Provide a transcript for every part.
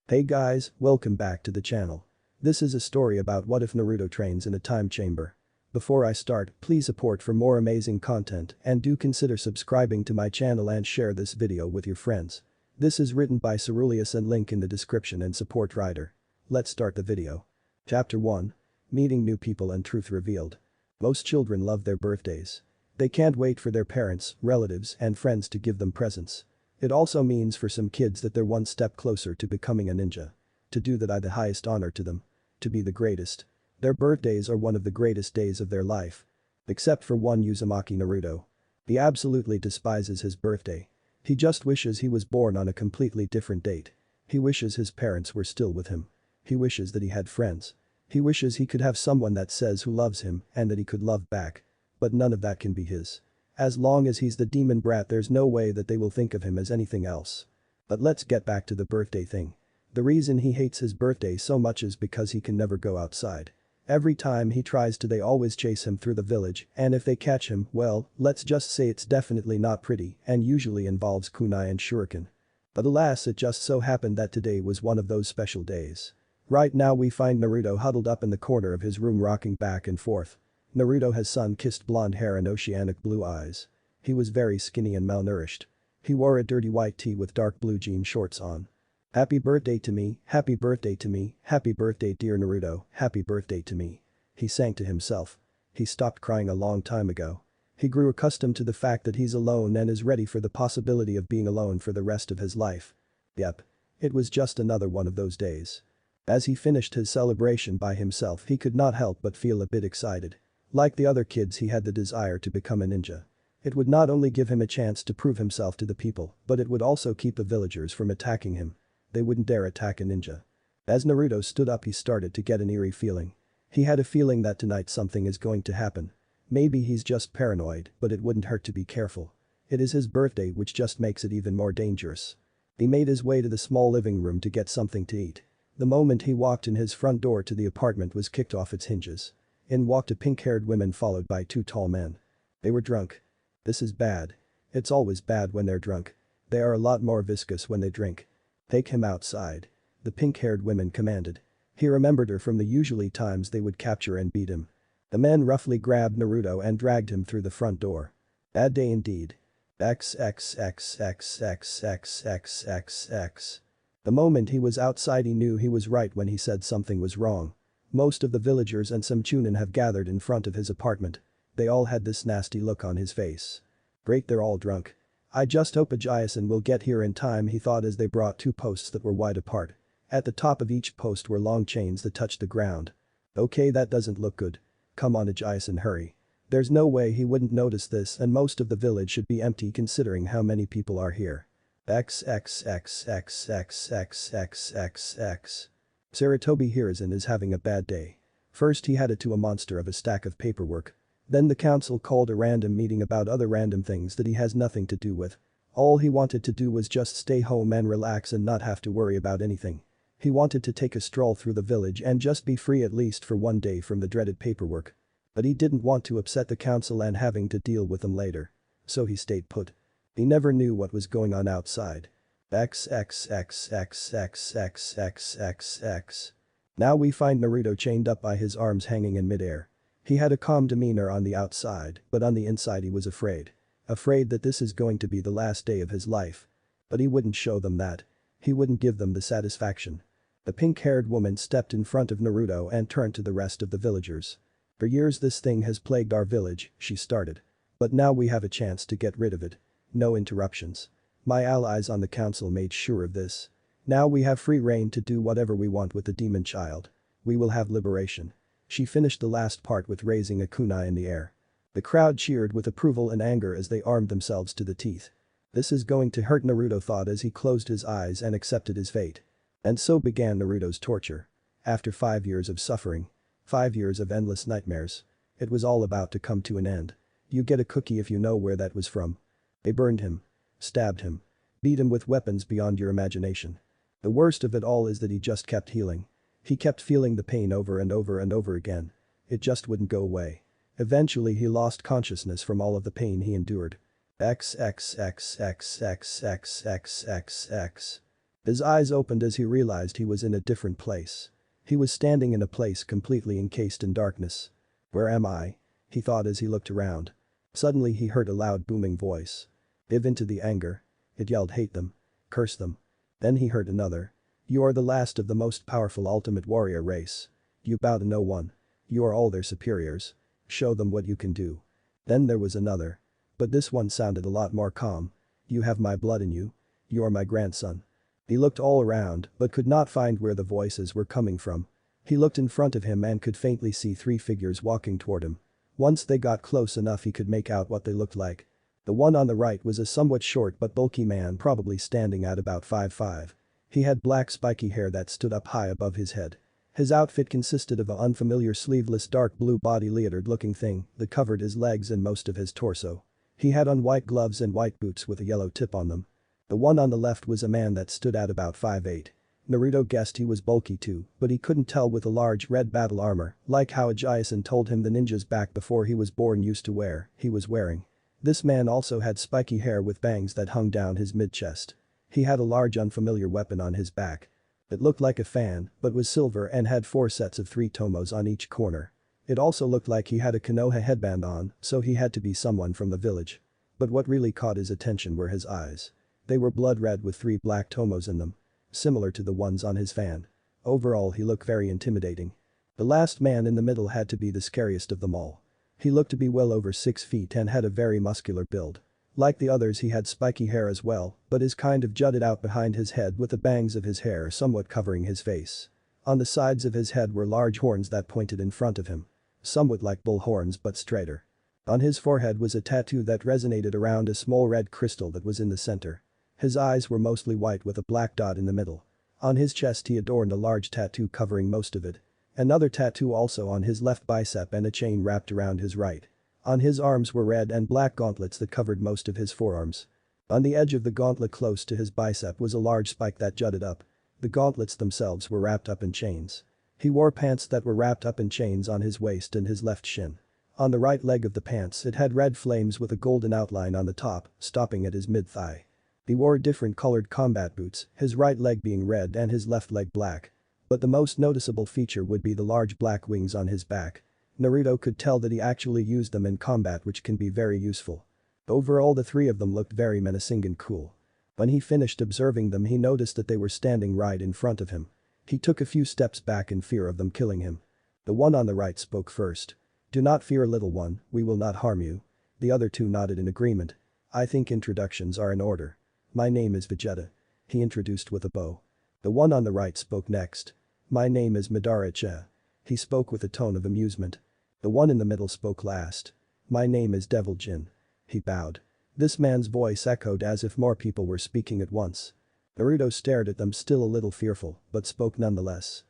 Hey guys, welcome back to the channel. This is a story about what if Naruto trains in a time chamber. Before I start, please support for more amazing content and do consider subscribing to my channel and share this video with your friends. This is written by Cerulious and link in the description and support writer. Let's start the video. Chapter 1. Meeting new people and truth revealed. Most children love their birthdays. They can't wait for their parents, relatives, and friends to give them presents. It also means for some kids that they're one step closer to becoming a ninja. To do that, the highest honor to them. To be the greatest. Their birthdays are one of the greatest days of their life. Except for one Uzumaki Naruto. He absolutely despises his birthday. He just wishes he was born on a completely different date. He wishes his parents were still with him. He wishes that he had friends. He wishes he could have someone that says who loves him and that he could love back. But none of that can be his. As long as he's the demon brat, there's no way that they will think of him as anything else. But let's get back to the birthday thing. The reason he hates his birthday so much is because he can never go outside. Every time he tries to, they always chase him through the village, and if they catch him, well, let's just say it's definitely not pretty and usually involves kunai and shuriken. But alas, it just so happened that today was one of those special days. Right now we find Naruto huddled up in the corner of his room rocking back and forth. Naruto has sun-kissed blonde hair and oceanic blue eyes. He was very skinny and malnourished. He wore a dirty white tee with dark blue jean shorts on. Happy birthday to me, happy birthday to me, happy birthday dear Naruto, happy birthday to me. He sang to himself. He stopped crying a long time ago. He grew accustomed to the fact that he's alone and is ready for the possibility of being alone for the rest of his life. Yep. It was just another one of those days. As he finished his celebration by himself, he could not help but feel a bit excited. Like the other kids, he had the desire to become a ninja. It would not only give him a chance to prove himself to the people, but it would also keep the villagers from attacking him. They wouldn't dare attack a ninja. As Naruto stood up, he started to get an eerie feeling. He had a feeling that tonight something is going to happen. Maybe he's just paranoid, but it wouldn't hurt to be careful. It is his birthday, which just makes it even more dangerous. He made his way to the small living room to get something to eat. The moment he walked in, his front door to the apartment was kicked off its hinges. In walked a pink-haired woman followed by two tall men. They were drunk. This is bad. It's always bad when they're drunk. They are a lot more viscous when they drink. Take him outside. The pink-haired women commanded. He remembered her from the usually times they would capture and beat him. The men roughly grabbed Naruto and dragged him through the front door. Bad day indeed. XXXXXXXXX. The moment he was outside, he knew he was right when he said something was wrong. Most of the villagers and some chunin have gathered in front of his apartment. They all had this nasty look on his face. Great, they're all drunk. I just hope Ajayasen will get here in time, he thought as they brought two posts that were wide apart. At the top of each post were long chains that touched the ground. Okay, that doesn't look good. Come on Ajayasen, hurry. There's no way he wouldn't notice this, and most of the village should be empty considering how many people are here. XXXXXXXXX. Sarutobi Hiruzen is having a bad day. First he had it to a monster of a stack of paperwork. Then the council called a random meeting about other random things that he has nothing to do with. All he wanted to do was just stay home and relax and not have to worry about anything. He wanted to take a stroll through the village and just be free at least for one day from the dreaded paperwork. But he didn't want to upset the council and having to deal with them later. So he stayed put. He never knew what was going on outside. XXXXXXXXX. Now we find Naruto chained up by his arms hanging in midair. He had a calm demeanor on the outside, but on the inside he was afraid. Afraid that this is going to be the last day of his life. But he wouldn't show them that. He wouldn't give them the satisfaction. The pink-haired woman stepped in front of Naruto and turned to the rest of the villagers. For years this thing has plagued our village, she started. But now we have a chance to get rid of it. No interruptions. My allies on the council made sure of this. Now we have free reign to do whatever we want with the demon child. We will have liberation. She finished the last part with raising a kunai in the air. The crowd cheered with approval and anger as they armed themselves to the teeth. This is going to hurt, Naruto thought as he closed his eyes and accepted his fate. And so began Naruto's torture. After 5 years of suffering. 5 years of endless nightmares. It was all about to come to an end. You get a cookie if you know where that was from. They burned him. Stabbed him. Beat him with weapons beyond your imagination. The worst of it all is that he just kept healing. He kept feeling the pain over and over and over again. It just wouldn't go away. Eventually he lost consciousness from all of the pain he endured. XXXXXXXXX. His eyes opened as he realized he was in a different place. He was standing in a place completely encased in darkness. Where am I? He thought as he looked around. Suddenly he heard a loud booming voice. Give into the anger. It yelled, hate them. Curse them. Then he heard another. You are the last of the most powerful ultimate warrior race. You bow to no one. You are all their superiors. Show them what you can do. Then there was another. But this one sounded a lot more calm. You have my blood in you. You are my grandson. He looked all around but could not find where the voices were coming from. He looked in front of him and could faintly see three figures walking toward him. Once they got close enough he could make out what they looked like. The one on the right was a somewhat short but bulky man, probably standing at about 5'5". He had black spiky hair that stood up high above his head. His outfit consisted of an unfamiliar sleeveless dark blue body leotard looking thing that covered his legs and most of his torso. He had on white gloves and white boots with a yellow tip on them. The one on the left was a man that stood at about 5'8". Naruto guessed he was bulky too, but he couldn't tell with the large red battle armor, like how Ajaisen told him the ninjas back before he was born used to wear, he was wearing. This man also had spiky hair with bangs that hung down his mid-chest. He had a large unfamiliar weapon on his back. It looked like a fan, but was silver and had 4 sets of 3 tomos on each corner. It also looked like he had a Konoha headband on, so he had to be someone from the village. But what really caught his attention were his eyes. They were blood red with 3 black tomos in them. Similar to the ones on his fan. Overall he looked very intimidating. The last man in the middle had to be the scariest of them all. He looked to be well over 6 feet and had a very muscular build. Like the others he had spiky hair as well, but his kind of jutted out behind his head with the bangs of his hair somewhat covering his face. On the sides of his head were large horns that pointed in front of him. Somewhat like bull horns but straighter. On his forehead was a tattoo that resonated around a small red crystal that was in the center. His eyes were mostly white with a black dot in the middle. On his chest he adorned a large tattoo covering most of it. Another tattoo also on his left bicep and a chain wrapped around his right. On his arms were red and black gauntlets that covered most of his forearms. On the edge of the gauntlet close to his bicep was a large spike that jutted up. The gauntlets themselves were wrapped up in chains. He wore pants that were wrapped up in chains on his waist and his left shin. On the right leg of the pants it had red flames with a golden outline on the top, stopping at his mid-thigh. He wore different colored combat boots, his right leg being red and his left leg black. But the most noticeable feature would be the large black wings on his back. Naruto could tell that he actually used them in combat, which can be very useful. Overall the 3 of them looked very menacing and cool. When he finished observing them he noticed that they were standing right in front of him. He took a few steps back in fear of them killing him. The one on the right spoke first. Do not fear, little one, we will not harm you. The other 2 nodded in agreement. I think introductions are in order. My name is Vegeta. He introduced with a bow. The one on the right spoke next. My name is Madara-cha. He spoke with a tone of amusement. The one in the middle spoke last. My name is Devil Jin. He bowed. This man's voice echoed as if more people were speaking at once. Naruto stared at them, still a little fearful, but spoke nonetheless.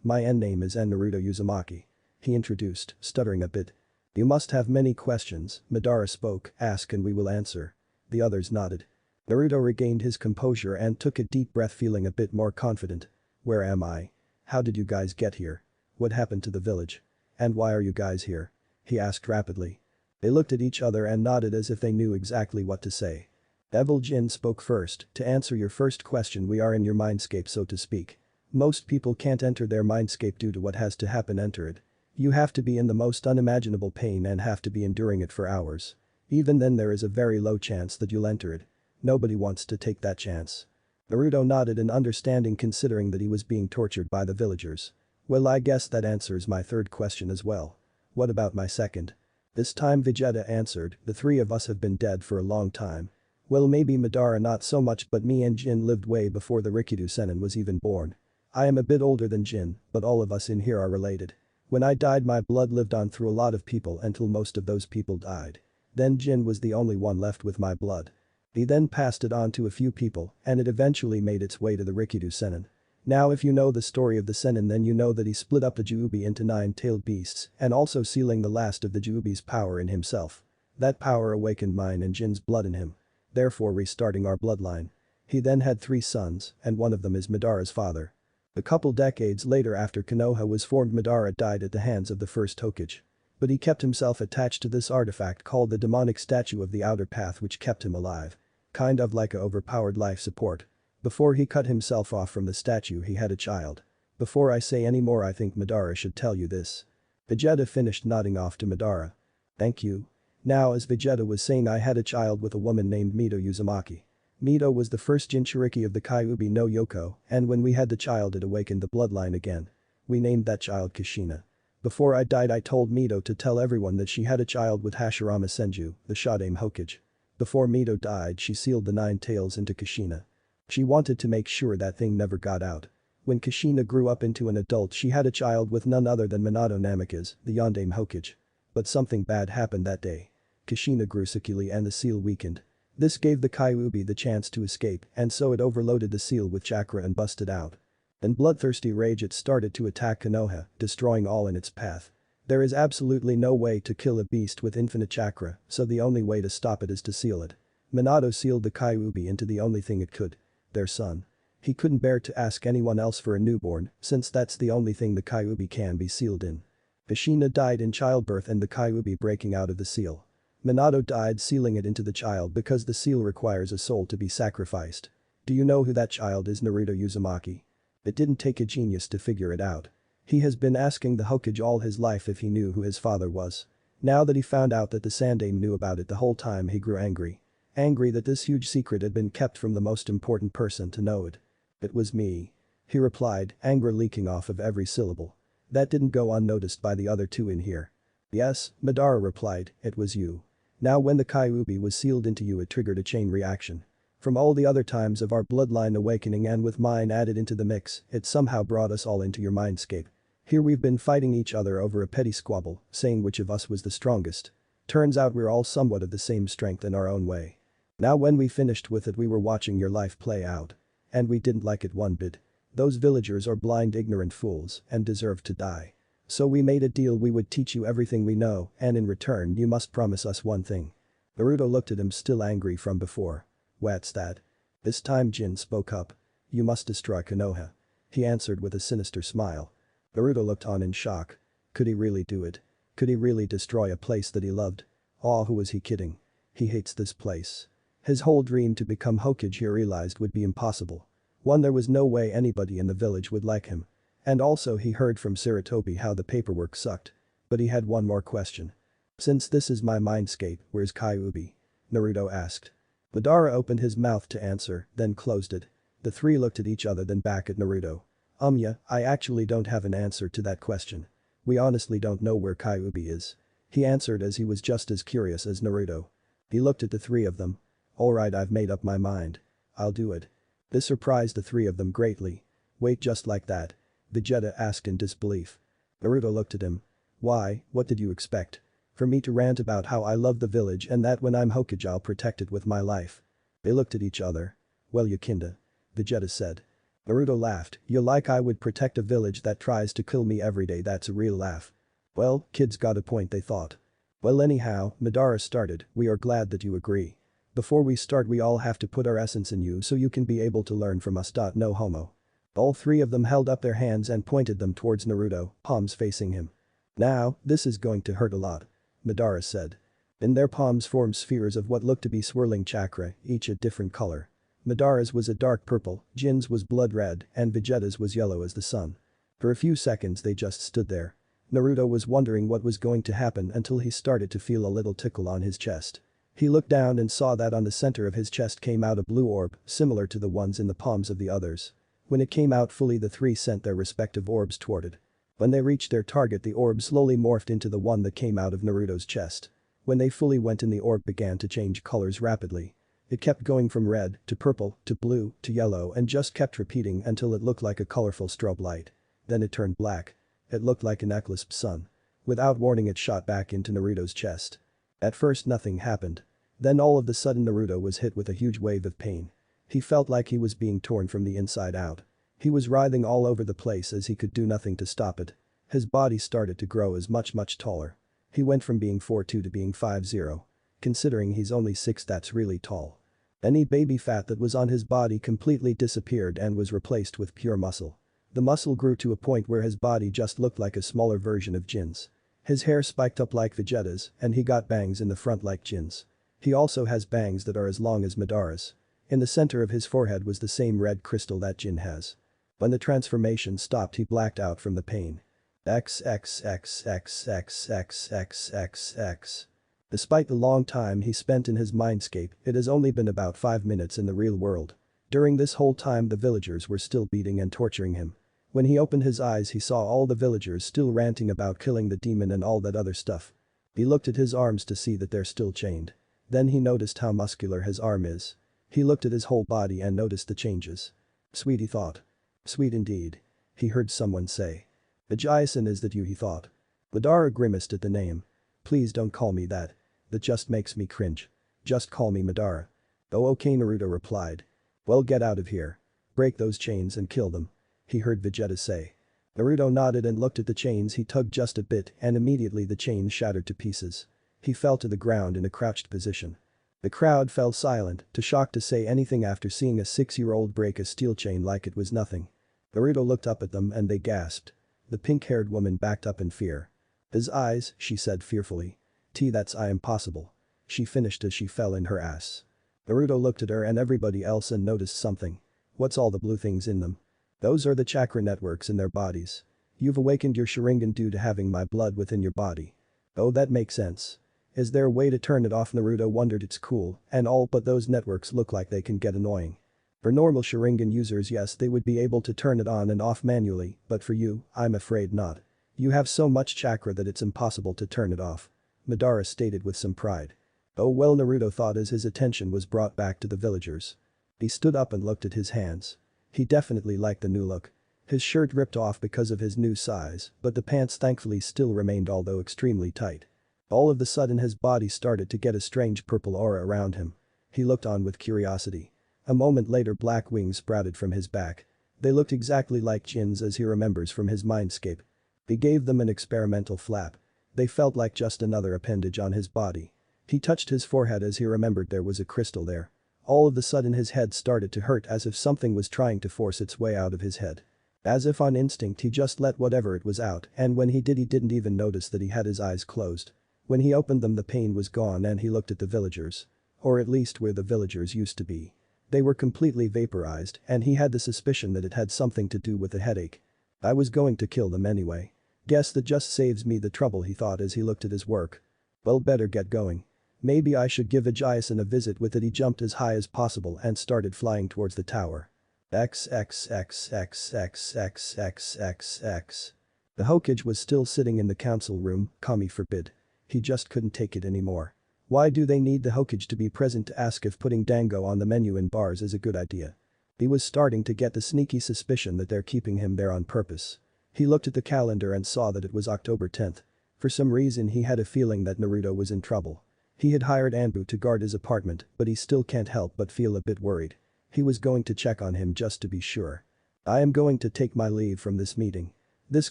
My name is Naruto Uzumaki. He introduced, stuttering a bit. You must have many questions, Madara spoke, ask and we will answer. The others nodded. Naruto regained his composure and took a deep breath, feeling a bit more confident. Where am I? How did you guys get here? What happened to the village? And why are you guys here? He asked rapidly. They looked at each other and nodded as if they knew exactly what to say. Devil Jin spoke first. To answer your first question, we are in your mindscape, so to speak. Most people can't enter their mindscape due to what has to happen enter it. You have to be in the most unimaginable pain and have to be enduring it for hours. Even then there is a very low chance that you'll enter it. Nobody wants to take that chance. Naruto nodded in understanding, considering that he was being tortured by the villagers. Well, I guess that answers my third question as well. What about my second? This time Vegeta answered, the 3 of us have been dead for a long time. Well, maybe Madara not so much, but me and Jin lived way before the Rikido Sennin was even born. I am a bit older than Jin, but all of us in here are related. When I died my blood lived on through a lot of people until most of those people died. Then Jin was the only one left with my blood. He then passed it on to a few people and it eventually made its way to the Rikido Sennin. Now if you know the story of the Sennin, then you know that he split up the Juubi into 9-tailed beasts and also sealing the last of the Juubi's power in himself. That power awakened mine and Jin's blood in him. Therefore restarting our bloodline. He then had 3 sons and one of them is Madara's father. A couple decades later, after Konoha was formed, Madara died at the hands of the first Hokage. But he kept himself attached to this artifact called the demonic statue of the outer path, which kept him alive. Kind of like a overpowered life support. Before he cut himself off from the statue he had a child. Before I say any more I think Madara should tell you this. Vegeta finished nodding off to Madara. Thank you. Now as Vegeta was saying I had a child with a woman named Mito Uzumaki. Mito was the first Jinchuriki of the Kyuubi no Yoko, and when we had the child it awakened the bloodline again. We named that child Kushina. Before I died I told Mito to tell everyone that she had a child with Hashirama Senju, the Shodaime Hokage. Before Mito died she sealed the 9 tails into Kushina. She wanted to make sure that thing never got out. When Kushina grew up into an adult she had a child with none other than Minato Namikaze, the Yondaime Hokage. But something bad happened that day. Kushina grew sickly and the seal weakened. This gave the Kyuubi the chance to escape and so it overloaded the seal with chakra and busted out. In bloodthirsty rage it started to attack Konoha, destroying all in its path. There is absolutely no way to kill a beast with infinite chakra, so the only way to stop it is to seal it. Minato sealed the Kyuubi into the only thing it could. Their son. He couldn't bear to ask anyone else for a newborn, since that's the only thing the Kyuubi can be sealed in. Kushina died in childbirth and the Kyuubi breaking out of the seal. Minato died sealing it into the child because the seal requires a soul to be sacrificed. Do you know who that child is? Naruto Uzumaki. It didn't take a genius to figure it out. He has been asking the Hokage all his life if he knew who his father was. Now that he found out that the Sandaime knew about it the whole time he grew angry. Angry that this huge secret had been kept from the most important person to know it. It was me. He replied, anger leaking off of every syllable. That didn't go unnoticed by the other two in here. Yes, Madara replied, it was you. Now when the Kyuubi was sealed into you it triggered a chain reaction. From all the other times of our bloodline awakening and with mine added into the mix, it somehow brought us all into your mindscape. Here we've been fighting each other over a petty squabble, saying which of us was the strongest. Turns out we're all somewhat of the same strength in our own way. Now when we finished with it we were watching your life play out. And we didn't like it one bit. Those villagers are blind ignorant fools and deserve to die. So we made a deal we would teach you everything we know and in return you must promise us one thing. Naruto looked at him still angry from before. What's that? This time Jin spoke up. You must destroy Konoha. He answered with a sinister smile. Naruto looked on in shock. Could he really do it? Could he really destroy a place that he loved? Oh, who was he kidding? He hates this place. His whole dream to become Hokage he realized would be impossible. One, there was no way anybody in the village would like him. And also he heard from Sarutobi how the paperwork sucked. But he had one more question. Since this is my mindscape, where's Kyuubi? Naruto asked. Madara opened his mouth to answer, then closed it. The three looked at each other then back at Naruto. Yeah, I actually don't have an answer to that question. We honestly don't know where Kyuubi is. He answered as he was just as curious as Naruto. He looked at the three of them. Alright, I've made up my mind. I'll do it. This surprised the three of them greatly. Wait, just like that? Vegeta asked in disbelief. Naruto looked at him. Why, what did you expect? For me to rant about how I love the village and that when I'm Hokage I'll protect it with my life? They looked at each other. Well, you kinda. Vegeta said. Naruto laughed. You like I would protect a village that tries to kill me every day? That's a real laugh. Well, kid's got a point, they thought. Well, anyhow, Madara started, we are glad that you agree. Before we start we all have to put our essence in you so you can be able to learn from us. No homo. All three of them held up their hands and pointed them towards Naruto, palms facing him. Now, this is going to hurt a lot. Madara said. In their palms formed spheres of what looked to be swirling chakra, each a different color. Madara's was a dark purple, Jin's was blood red, and Vegeta's was yellow as the sun. For a few seconds they just stood there. Naruto was wondering what was going to happen until he started to feel a little tickle on his chest. He looked down and saw that on the center of his chest came out a blue orb, similar to the ones in the palms of the others. When it came out fully the three sent their respective orbs toward it. When they reached their target the orb slowly morphed into the one that came out of Naruto's chest. When they fully went in the orb began to change colors rapidly. It kept going from red to purple to blue to yellow and just kept repeating until it looked like a colorful strobe light. Then it turned black. It looked like an eclipsed sun. Without warning it shot back into Naruto's chest. At first nothing happened. Then all of a sudden Naruto was hit with a huge wave of pain. He felt like he was being torn from the inside out. He was writhing all over the place as he could do nothing to stop it. His body started to grow as much taller. He went from being 4'2" to being 5'0". Considering he's only 6, that's really tall. Any baby fat that was on his body completely disappeared and was replaced with pure muscle. The muscle grew to a point where his body just looked like a smaller version of Jin's. His hair spiked up like Vegeta's and he got bangs in the front like Jin's. He also has bangs that are as long as Madara's. In the center of his forehead was the same red crystal that Jin has. When the transformation stopped he blacked out from the pain. XXXXXXXXX. Despite the long time he spent in his mindscape, it has only been about 5 minutes in the real world. During this whole time the villagers were still beating and torturing him. When he opened his eyes he saw all the villagers still ranting about killing the demon and all that other stuff. He looked at his arms to see that they're still chained. Then he noticed how muscular his arm is. He looked at his whole body and noticed the changes. Sweet, he thought. Sweet indeed. He heard someone say. Ajayasen, is that you, he thought. Madara grimaced at the name. Please don't call me that. That just makes me cringe. Just call me Madara. Oh okay, Naruto replied. Well, get out of here. Break those chains and kill them. He heard Vegeta say. Naruto nodded and looked at the chains. He tugged just a bit and immediately the chains shattered to pieces. He fell to the ground in a crouched position. The crowd fell silent, too shocked to say anything after seeing a 6-year-old break a steel chain like it was nothing. Naruto looked up at them and they gasped. The pink-haired woman backed up in fear. His eyes, she said fearfully. That's impossible. She finished as she fell in her ass. Naruto looked at her and everybody else and noticed something. What's all the blue things in them? Those are the chakra networks in their bodies. You've awakened your Sharingan due to having my blood within your body. Oh, that makes sense. Is there a way to turn it off? Naruto wondered. It's cool and all, but those networks look like they can get annoying. For normal Sharingan users, yes, they would be able to turn it on and off manually, but for you, I'm afraid not. You have so much chakra that it's impossible to turn it off. Madara stated with some pride. Oh well, Naruto thought as his attention was brought back to the villagers. He stood up and looked at his hands. He definitely liked the new look. His shirt ripped off because of his new size, but the pants thankfully still remained, although extremely tight. All of a sudden his body started to get a strange purple aura around him. He looked on with curiosity. A moment later black wings sprouted from his back. They looked exactly like Jin's as he remembers from his mindscape. He gave them an experimental flap. They felt like just another appendage on his body. He touched his forehead as he remembered there was a crystal there. All of a sudden his head started to hurt as if something was trying to force its way out of his head. As if on instinct he just let whatever it was out, and when he did he didn't even notice that he had his eyes closed. When he opened them the pain was gone and he looked at the villagers. Or at least where the villagers used to be. They were completely vaporized and he had the suspicion that it had something to do with the headache. I was going to kill them anyway. Guess that just saves me the trouble, he thought as he looked at his work. Well, better get going. Maybe I should give Ajayasen a visit. With it he jumped as high as possible and started flying towards the tower. XXXXXXXXX. The Hokage was still sitting in the council room, Kami forbid. He just couldn't take it anymore. Why do they need the Hokage to be present to ask if putting Dango on the menu in bars is a good idea? He was starting to get the sneaky suspicion that they're keeping him there on purpose. He looked at the calendar and saw that it was October 10th. For some reason he had a feeling that Naruto was in trouble. He had hired Anbu to guard his apartment, but he still can't help but feel a bit worried. He was going to check on him just to be sure. I am going to take my leave from this meeting. This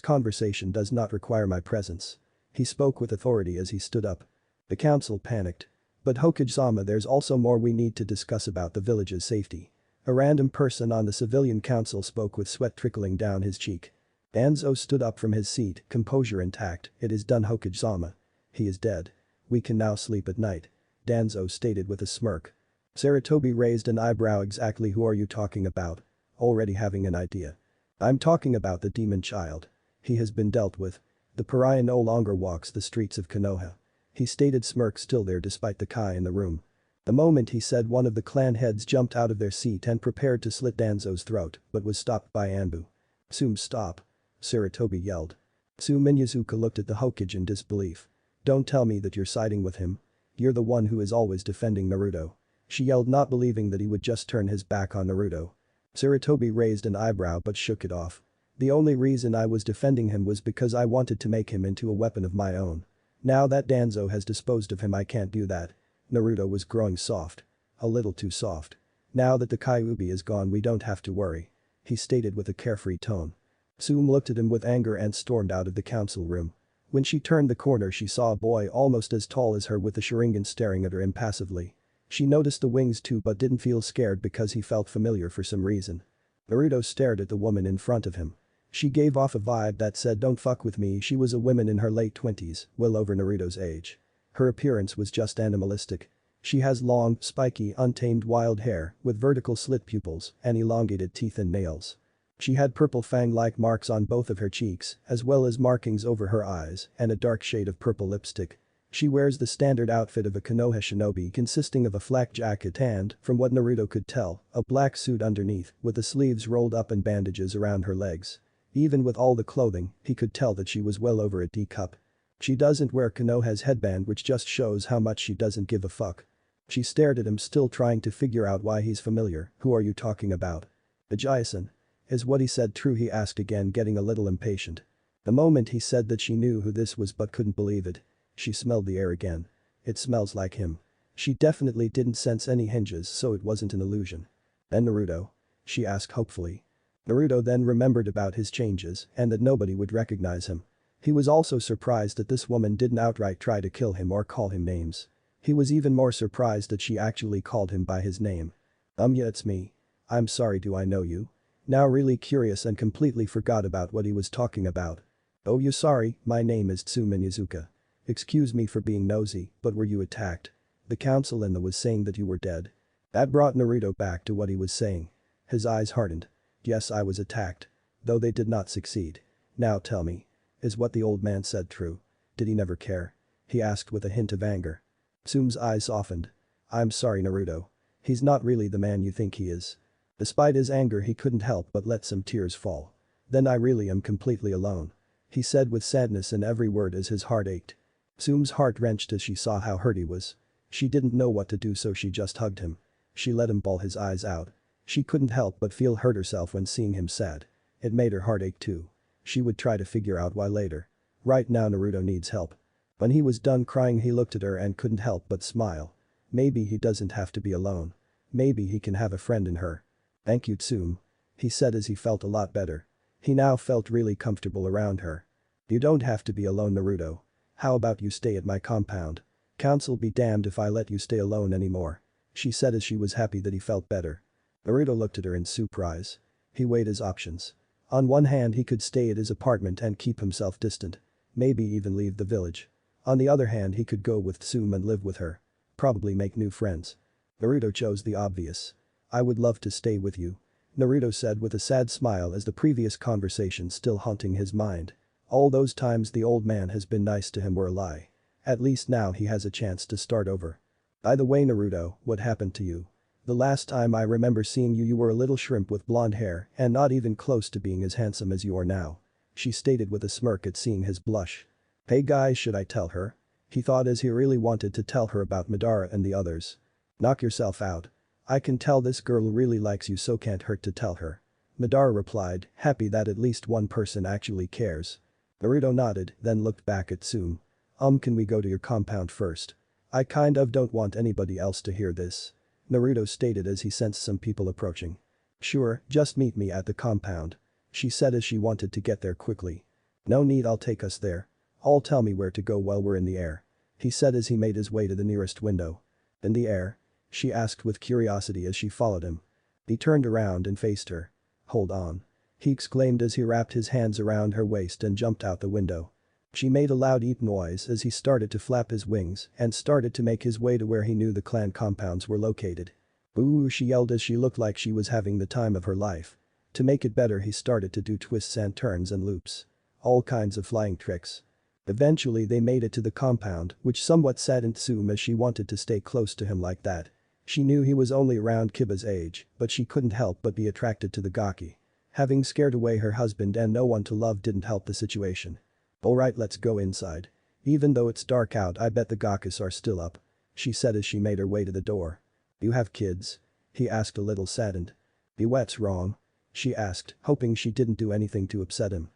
conversation does not require my presence. He spoke with authority as he stood up. The council panicked. But Hokage-sama, there's also more we need to discuss about the village's safety. A random person on the civilian council spoke with sweat trickling down his cheek. Danzo stood up from his seat, composure intact. It is done, Hokage-sama. He is dead. We can now sleep at night. Danzo stated with a smirk. Sarutobi raised an eyebrow. Exactly who are you talking about? Already having an idea. I'm talking about the demon child. He has been dealt with. The pariah no longer walks the streets of Konoha. He stated, smirk still there despite the Kai in the room. The moment he said, one of the clan heads jumped out of their seat and prepared to slit Danzo's throat, but was stopped by Anbu. Sume, stop. Sarutobi yelled. Sume Minazuka looked at the Hokage in disbelief. Don't tell me that you're siding with him. You're the one who is always defending Naruto. She yelled, not believing that he would just turn his back on Naruto. Sarutobi raised an eyebrow but shook it off. The only reason I was defending him was because I wanted to make him into a weapon of my own. Now that Danzo has disposed of him, I can't do that. Naruto was growing soft. A little too soft. Now that the Kyuubi is gone, we don't have to worry. He stated with a carefree tone. Sume looked at him with anger and stormed out of the council room. When she turned the corner she saw a boy almost as tall as her with the Sharingan staring at her impassively. She noticed the wings too but didn't feel scared because he felt familiar for some reason. Naruto stared at the woman in front of him. She gave off a vibe that said, don't fuck with me. She was a woman in her late 20s, well over Naruto's age. Her appearance was just animalistic. She has long, spiky, untamed wild hair with vertical slit pupils and elongated teeth and nails. She had purple fang-like marks on both of her cheeks, as well as markings over her eyes and a dark shade of purple lipstick. She wears the standard outfit of a Konoha shinobi consisting of a flak jacket and, from what Naruto could tell, a black suit underneath with the sleeves rolled up and bandages around her legs. Even with all the clothing, he could tell that she was well over a D-cup. She doesn't wear Konoha's headband, which just shows how much she doesn't give a fuck. She stared at him, still trying to figure out why he's familiar. "Who are you talking about?" "Ajayasan. Is what he said true?" he asked again, getting a little impatient. The moment he said that, she knew who this was but couldn't believe it. She smelled the air again. It smells like him. She definitely didn't sense any hinges, so it wasn't an illusion. "And Naruto?" she asked hopefully. Naruto then remembered about his changes and that nobody would recognize him. He was also surprised that this woman didn't outright try to kill him or call him names. He was even more surprised that she actually called him by his name. Yeah, it's me. I'm sorry, do I know you?" Now really curious and completely forgot about what he was talking about. "Oh, you sorry, my name is Tsuma Nizuka. Excuse me for being nosy, but were you attacked? The council and was saying that you were dead." That brought Naruto back to what he was saying. His eyes hardened. "Yes, I was attacked. Though they did not succeed. Now tell me. Is what the old man said true? Did he never care?" he asked with a hint of anger. Tsume's eyes softened. "I'm sorry, Naruto. He's not really the man you think he is." Despite his anger, he couldn't help but let some tears fall. "Then I really am completely alone," he said with sadness in every word as his heart ached. Tsume's heart wrenched as she saw how hurt he was. She didn't know what to do, so she just hugged him. She let him bawl his eyes out. She couldn't help but feel hurt herself when seeing him sad. It made her heart ache too. She would try to figure out why later. Right now Naruto needs help. When he was done crying, he looked at her and couldn't help but smile. Maybe he doesn't have to be alone. Maybe he can have a friend in her. "Thank you, Tsume," he said as he felt a lot better. He now felt really comfortable around her. "You don't have to be alone, Naruto. How about you stay at my compound? Council be damned if I let you stay alone anymore," she said as she was happy that he felt better. Naruto looked at her in surprise. He weighed his options. On one hand, he could stay at his apartment and keep himself distant. Maybe even leave the village. On the other hand, he could go with Tsume and live with her. Probably make new friends. Naruto chose the obvious. "I would love to stay with you," Naruto said with a sad smile as the previous conversation still haunting his mind. All those times the old man has been nice to him were a lie. At least now he has a chance to start over. "By the way, Naruto, what happened to you? The last time I remember seeing you were a little shrimp with blonde hair and not even close to being as handsome as you are now," she stated with a smirk at seeing his blush. "Hey guys, should I tell her?" he thought as he really wanted to tell her about Madara and the others. "Knock yourself out. I can tell this girl really likes you, so can't hurt to tell her," Madara replied, happy that at least one person actually cares. Naruto nodded, then looked back at Tsume. Can we go to your compound first? I kind of don't want anybody else to hear this," Naruto stated as he sensed some people approaching. "Sure, just meet me at the compound," she said as she wanted to get there quickly. "No need, I'll take us there. All tell me where to go while we're in the air," he said as he made his way to the nearest window. "In the air?" she asked with curiosity as she followed him. He turned around and faced her. "Hold on," he exclaimed as he wrapped his hands around her waist and jumped out the window. She made a loud eep noise as he started to flap his wings and started to make his way to where he knew the clan compounds were located. "Boo!" she yelled as she looked like she was having the time of her life. To make it better, he started to do twists and turns and loops. All kinds of flying tricks. Eventually they made it to the compound, which somewhat saddened Tsume as she wanted to stay close to him like that. She knew he was only around Kiba's age, but she couldn't help but be attracted to the gaki. Having scared away her husband and no one to love didn't help the situation. "Alright, let's go inside. Even though it's dark out, I bet the gakas are still up," she said as she made her way to the door. "You have kids?" he asked, a little saddened. "What's wrong?" she asked, hoping she didn't do anything to upset him.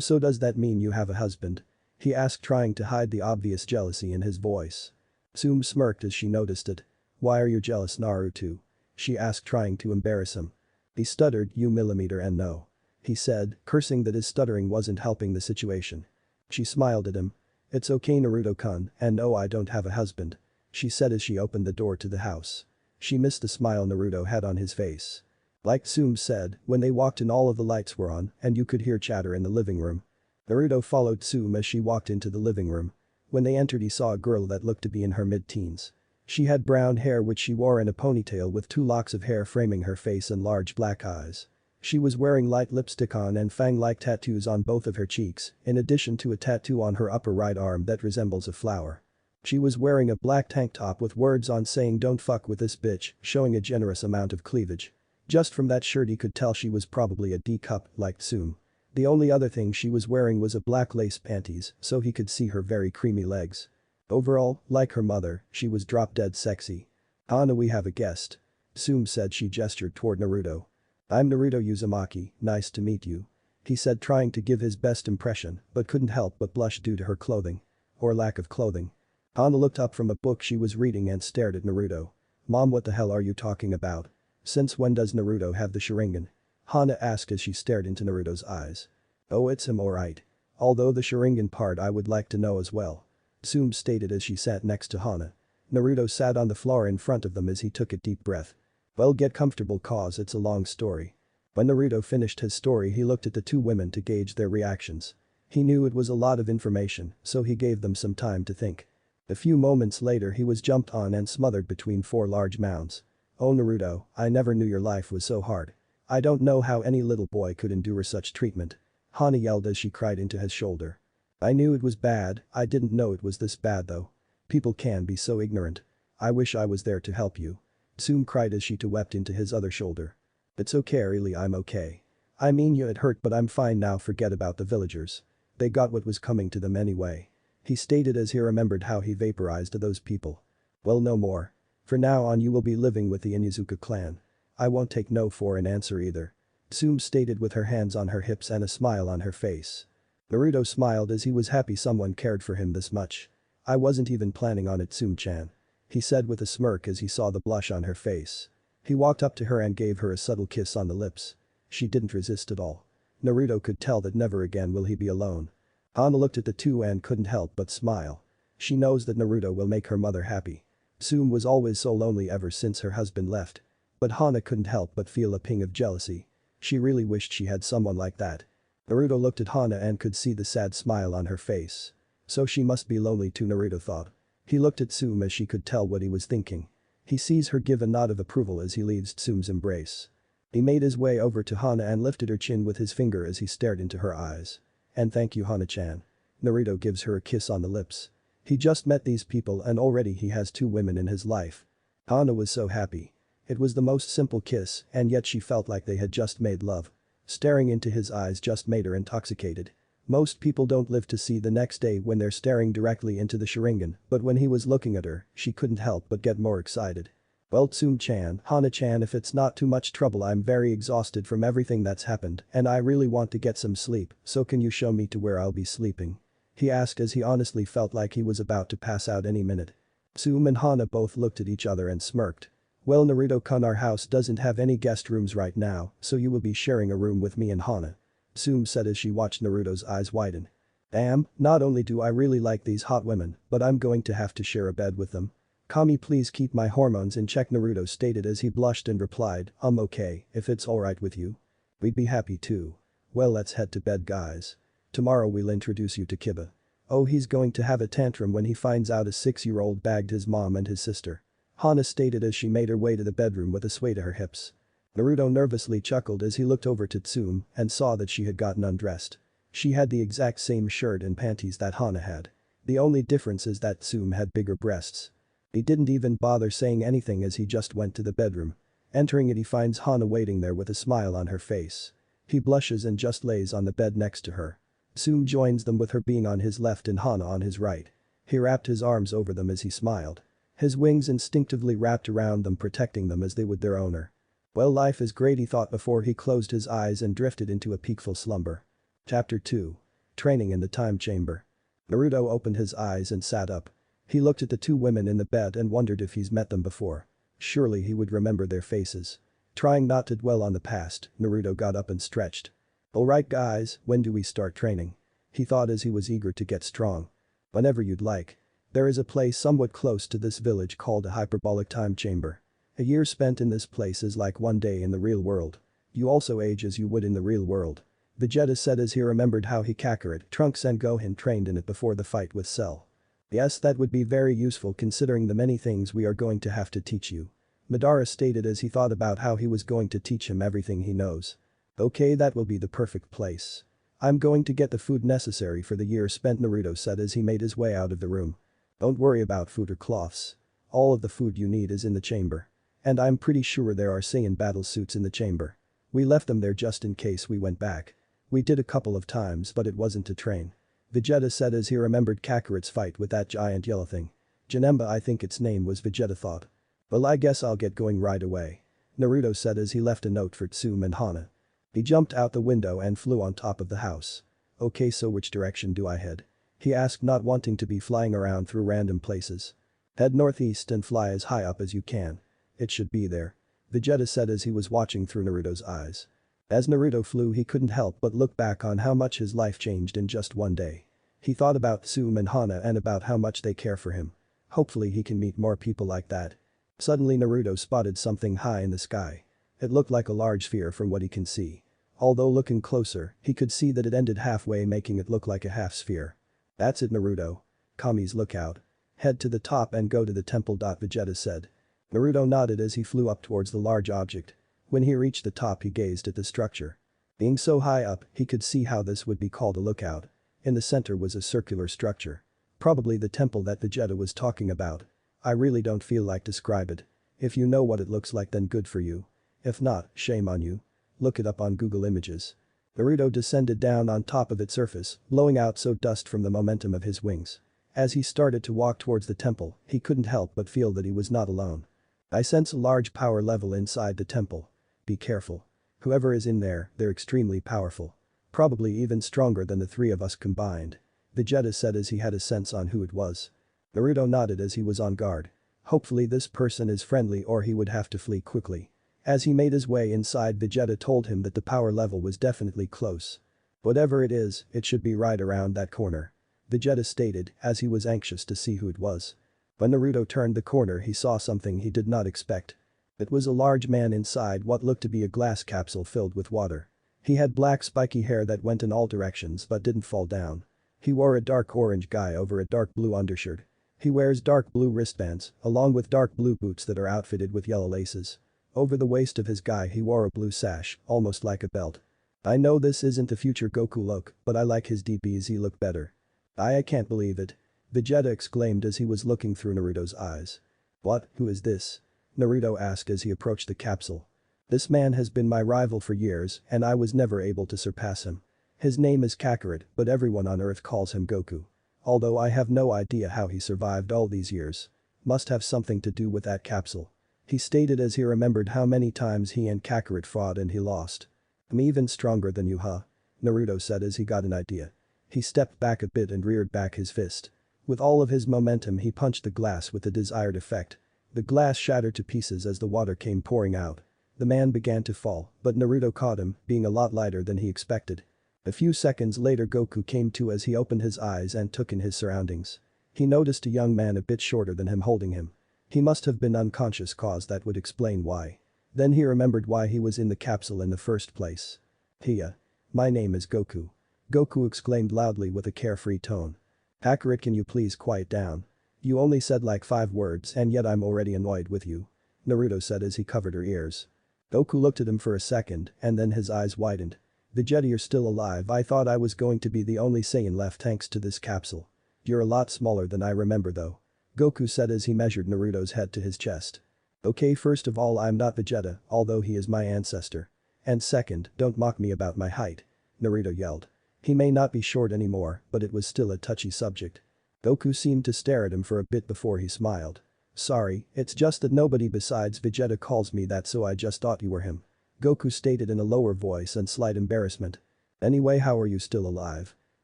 So does that mean you have a husband?" he asked, trying to hide the obvious jealousy in his voice. Tsume smirked as she noticed it. "Why are you jealous, Naruto?" she asked, trying to embarrass him. He stuttered, "You millimeter and no," he said, cursing that his stuttering wasn't helping the situation. She smiled at him. "It's okay, Naruto-kun, and no, I don't have a husband," she said as she opened the door to the house. She missed the smile Naruto had on his face. Like Tsume said, when they walked in, all of the lights were on and you could hear chatter in the living room. Naruto followed Tsume as she walked into the living room. When they entered, he saw a girl that looked to be in her mid-teens. She had brown hair which she wore in a ponytail with 2 locks of hair framing her face and large black eyes. She was wearing light lipstick on and fang-like tattoos on both of her cheeks, in addition to a tattoo on her upper right arm that resembles a flower. She was wearing a black tank top with words on saying "Don't fuck with this bitch," showing a generous amount of cleavage. Just from that shirt he could tell she was probably a D-cup like Tsume. The only other thing she was wearing was a black lace panties, so he could see her very creamy legs. Overall, like her mother, she was drop-dead sexy. "Hana, we have a guest." Tsume said. She gestured toward Naruto. "I'm Naruto Uzumaki, nice to meet you," he said, trying to give his best impression but couldn't help but blush due to her clothing. Or lack of clothing. Hana looked up from a book she was reading and stared at Naruto. "Mom, what the hell are you talking about? Since when does Naruto have the Sharingan?" Hana asked as she stared into Naruto's eyes. "Oh, it's him alright. Although the Sharingan part I would like to know as well," Tsume stated as she sat next to Hana. Naruto sat on the floor in front of them as he took a deep breath. "Well, get comfortable cause it's a long story." When Naruto finished his story he looked at the 2 women to gauge their reactions. He knew it was a lot of information, so he gave them some time to think. A few moments later he was jumped on and smothered between 4 large mounds. "Oh Naruto, I never knew your life was so hard. I don't know how any little boy could endure such treatment." Hana yelled as she cried into his shoulder. "I knew it was bad, I didn't know it was this bad though. People can be so ignorant. I wish I was there to help you." Tsume cried as she too wept into his other shoulder. "It's okay really, I'm okay. I mean yeah, it hurt but I'm fine now, forget about the villagers. They got what was coming to them anyway," he stated as he remembered how he vaporized those people. "Well, no more. For now on you will be living with the Inuzuka clan. I won't take no for an answer either," Tsume stated with her hands on her hips and a smile on her face. Naruto smiled as he was happy someone cared for him this much. "I wasn't even planning on it, Tsume-chan," he said with a smirk as he saw the blush on her face. He walked up to her and gave her a subtle kiss on the lips. She didn't resist at all. Naruto could tell that never again will he be alone. Hana looked at the 2 and couldn't help but smile. She knows that Naruto will make her mother happy. Tsume was always so lonely ever since her husband left. But Hana couldn't help but feel a ping of jealousy. She really wished she had someone like that. Naruto looked at Hana and could see the sad smile on her face. So she must be lonely too, Naruto thought. He looked at Tsume as she could tell what he was thinking. He sees her give a nod of approval as he leaves Tsume's embrace. He made his way over to Hana and lifted her chin with his finger as he stared into her eyes. "And thank you, Hana-chan." Naruto gives her a kiss on the lips. He just met these people and already he has 2 women in his life. Hana was so happy. It was the most simple kiss and yet she felt like they had just made love. Staring into his eyes just made her intoxicated. Most people don't live to see the next day when they're staring directly into the Sharingan, but when he was looking at her, she couldn't help but get more excited. "Well, Tsume-chan, Hana-chan, if it's not too much trouble, I'm very exhausted from everything that's happened and I really want to get some sleep, so can you show me to where I'll be sleeping?" he asked as he honestly felt like he was about to pass out any minute. Tsume and Hana both looked at each other and smirked. "Well, Naruto-kun, our house doesn't have any guest rooms right now, so you will be sharing a room with me and Hana," Tsume said as she watched Naruto's eyes widen. "Damn, not only do I really like these hot women, but I'm going to have to share a bed with them. Kami, please keep my hormones in check," Naruto stated as he blushed and replied, "Okay, if it's alright with you. We'd be happy too. Well, let's head to bed guys. Tomorrow we'll introduce you to Kiba. Oh, he's going to have a tantrum when he finds out a 6-year-old bagged his mom and his sister," Hana stated as she made her way to the bedroom with a sway to her hips. Naruto nervously chuckled as he looked over to Tsume and saw that she had gotten undressed. She had the exact same shirt and panties that Hana had. The only difference is that Tsume had bigger breasts. He didn't even bother saying anything as he just went to the bedroom. Entering it, he finds Hana waiting there with a smile on her face. He blushes and just lays on the bed next to her. Tsume joins them with her being on his left and Hana on his right. He wrapped his arms over them as he smiled. His wings instinctively wrapped around them, protecting them as they would their owner. Well, life is great, he thought before he closed his eyes and drifted into a peaceful slumber. Chapter 2. Training in the Time Chamber. Naruto opened his eyes and sat up. He looked at the 2 women in the bed and wondered if he's met them before. Surely he would remember their faces. Trying not to dwell on the past, Naruto got up and stretched. "Alright guys, when do we start training?" he thought as he was eager to get strong. "Whenever you'd like. There is a place somewhat close to this village called a hyperbolic time chamber. A year spent in this place is like 1 day in the real world. You also age as you would in the real world," Vegeta said as he remembered how he, Kakarot, Trunks and Gohan trained in it before the fight with Cell. Yes, that would be very useful considering the many things we are going to have to teach you. Madara stated as he thought about how he was going to teach him everything he knows. Okay, that will be the perfect place. I'm going to get the food necessary for the year spent, Naruto said as he made his way out of the room. Don't worry about food or cloths. All of the food you need is in the chamber. And I'm pretty sure there are Saiyan battle suits in the chamber. We left them there just in case we went back. We did a couple of times but it wasn't to train. Vegeta said as he remembered Kakarot's fight with that giant yellow thing. Janemba, I think its name was, Vegeta thought. Well, I guess I'll get going right away. Naruto said as he left a note for Tsume and Hana. He jumped out the window and flew on top of the house. Okay, so which direction do I head? He asked, not wanting to be flying around through random places. Head northeast and fly as high up as you can. It should be there. Vegeta said as he was watching through Naruto's eyes. As Naruto flew, he couldn't help but look back on how much his life changed in just one day. He thought about Tsume and Hana and about how much they care for him. Hopefully he can meet more people like that. Suddenly Naruto spotted something high in the sky. It looked like a large sphere from what he can see. Although looking closer, he could see that it ended halfway, making it look like a half sphere. That's it, Naruto. Kami's lookout. Head to the top and go to the temple. Vegeta said. Naruto nodded as he flew up towards the large object. When he reached the top, he gazed at the structure. Being so high up, he could see how this would be called a lookout. In the center was a circular structure. Probably the temple that Vegeta was talking about. I really don't feel like describe it. If you know what it looks like, then good for you. If not, shame on you. Look it up on Google Images. Naruto descended down on top of its surface, blowing out so dust from the momentum of his wings. As he started to walk towards the temple, he couldn't help but feel that he was not alone. I sense a large power level inside the temple. Be careful. Whoever is in there, they're extremely powerful. Probably even stronger than the three of us combined. Vegeta said as he had a sense on who it was. Naruto nodded as he was on guard. Hopefully this person is friendly or he would have to flee quickly. As he made his way inside, Vegeta told him that the power level was definitely close. Whatever it is, it should be right around that corner. Vegeta stated as he was anxious to see who it was. When Naruto turned the corner, he saw something he did not expect. It was a large man inside what looked to be a glass capsule filled with water. He had black spiky hair that went in all directions but didn't fall down. He wore a dark orange guy over a dark blue undershirt. He wears dark blue wristbands, along with dark blue boots that are outfitted with yellow laces. Over the waist of his guy he wore a blue sash, almost like a belt. I know this isn't the future Goku look, but I like his DBZ look better. I can't believe it. Vegeta exclaimed as he was looking through Naruto's eyes. What, who is this? Naruto asked as he approached the capsule. This man has been my rival for years and I was never able to surpass him. His name is Kakarot, but everyone on Earth calls him Goku. Although I have no idea how he survived all these years. Must have something to do with that capsule. He stated as he remembered how many times he and Kakarot fought and he lost. I'm even stronger than you, huh? Naruto said as he got an idea. He stepped back a bit and reared back his fist. With all of his momentum he punched the glass with the desired effect. The glass shattered to pieces as the water came pouring out. The man began to fall, but Naruto caught him, being a lot lighter than he expected. A few seconds later Goku came to as he opened his eyes and took in his surroundings. He noticed a young man a bit shorter than him holding him. He must have been unconscious, cause that would explain why. Then he remembered why he was in the capsule in the first place. Hiya. My name is Goku. Goku exclaimed loudly with a carefree tone. Kakarot, can you please quiet down? You only said like 5 words and yet I'm already annoyed with you. Naruto said as he covered her ears. Goku looked at him for a second and then his eyes widened. Vegeta, you're still alive. I thought I was going to be the only Saiyan left thanks to this capsule. You're a lot smaller than I remember though. Goku said as he measured Naruto's head to his chest. Okay, first of all, I'm not Vegeta, although he is my ancestor. And second, don't mock me about my height. Naruto yelled. He may not be short anymore, but it was still a touchy subject. Goku seemed to stare at him for a bit before he smiled. Sorry, it's just that nobody besides Vegeta calls me that, so I just thought you were him. Goku stated in a lower voice and slight embarrassment. Anyway, how are you still alive?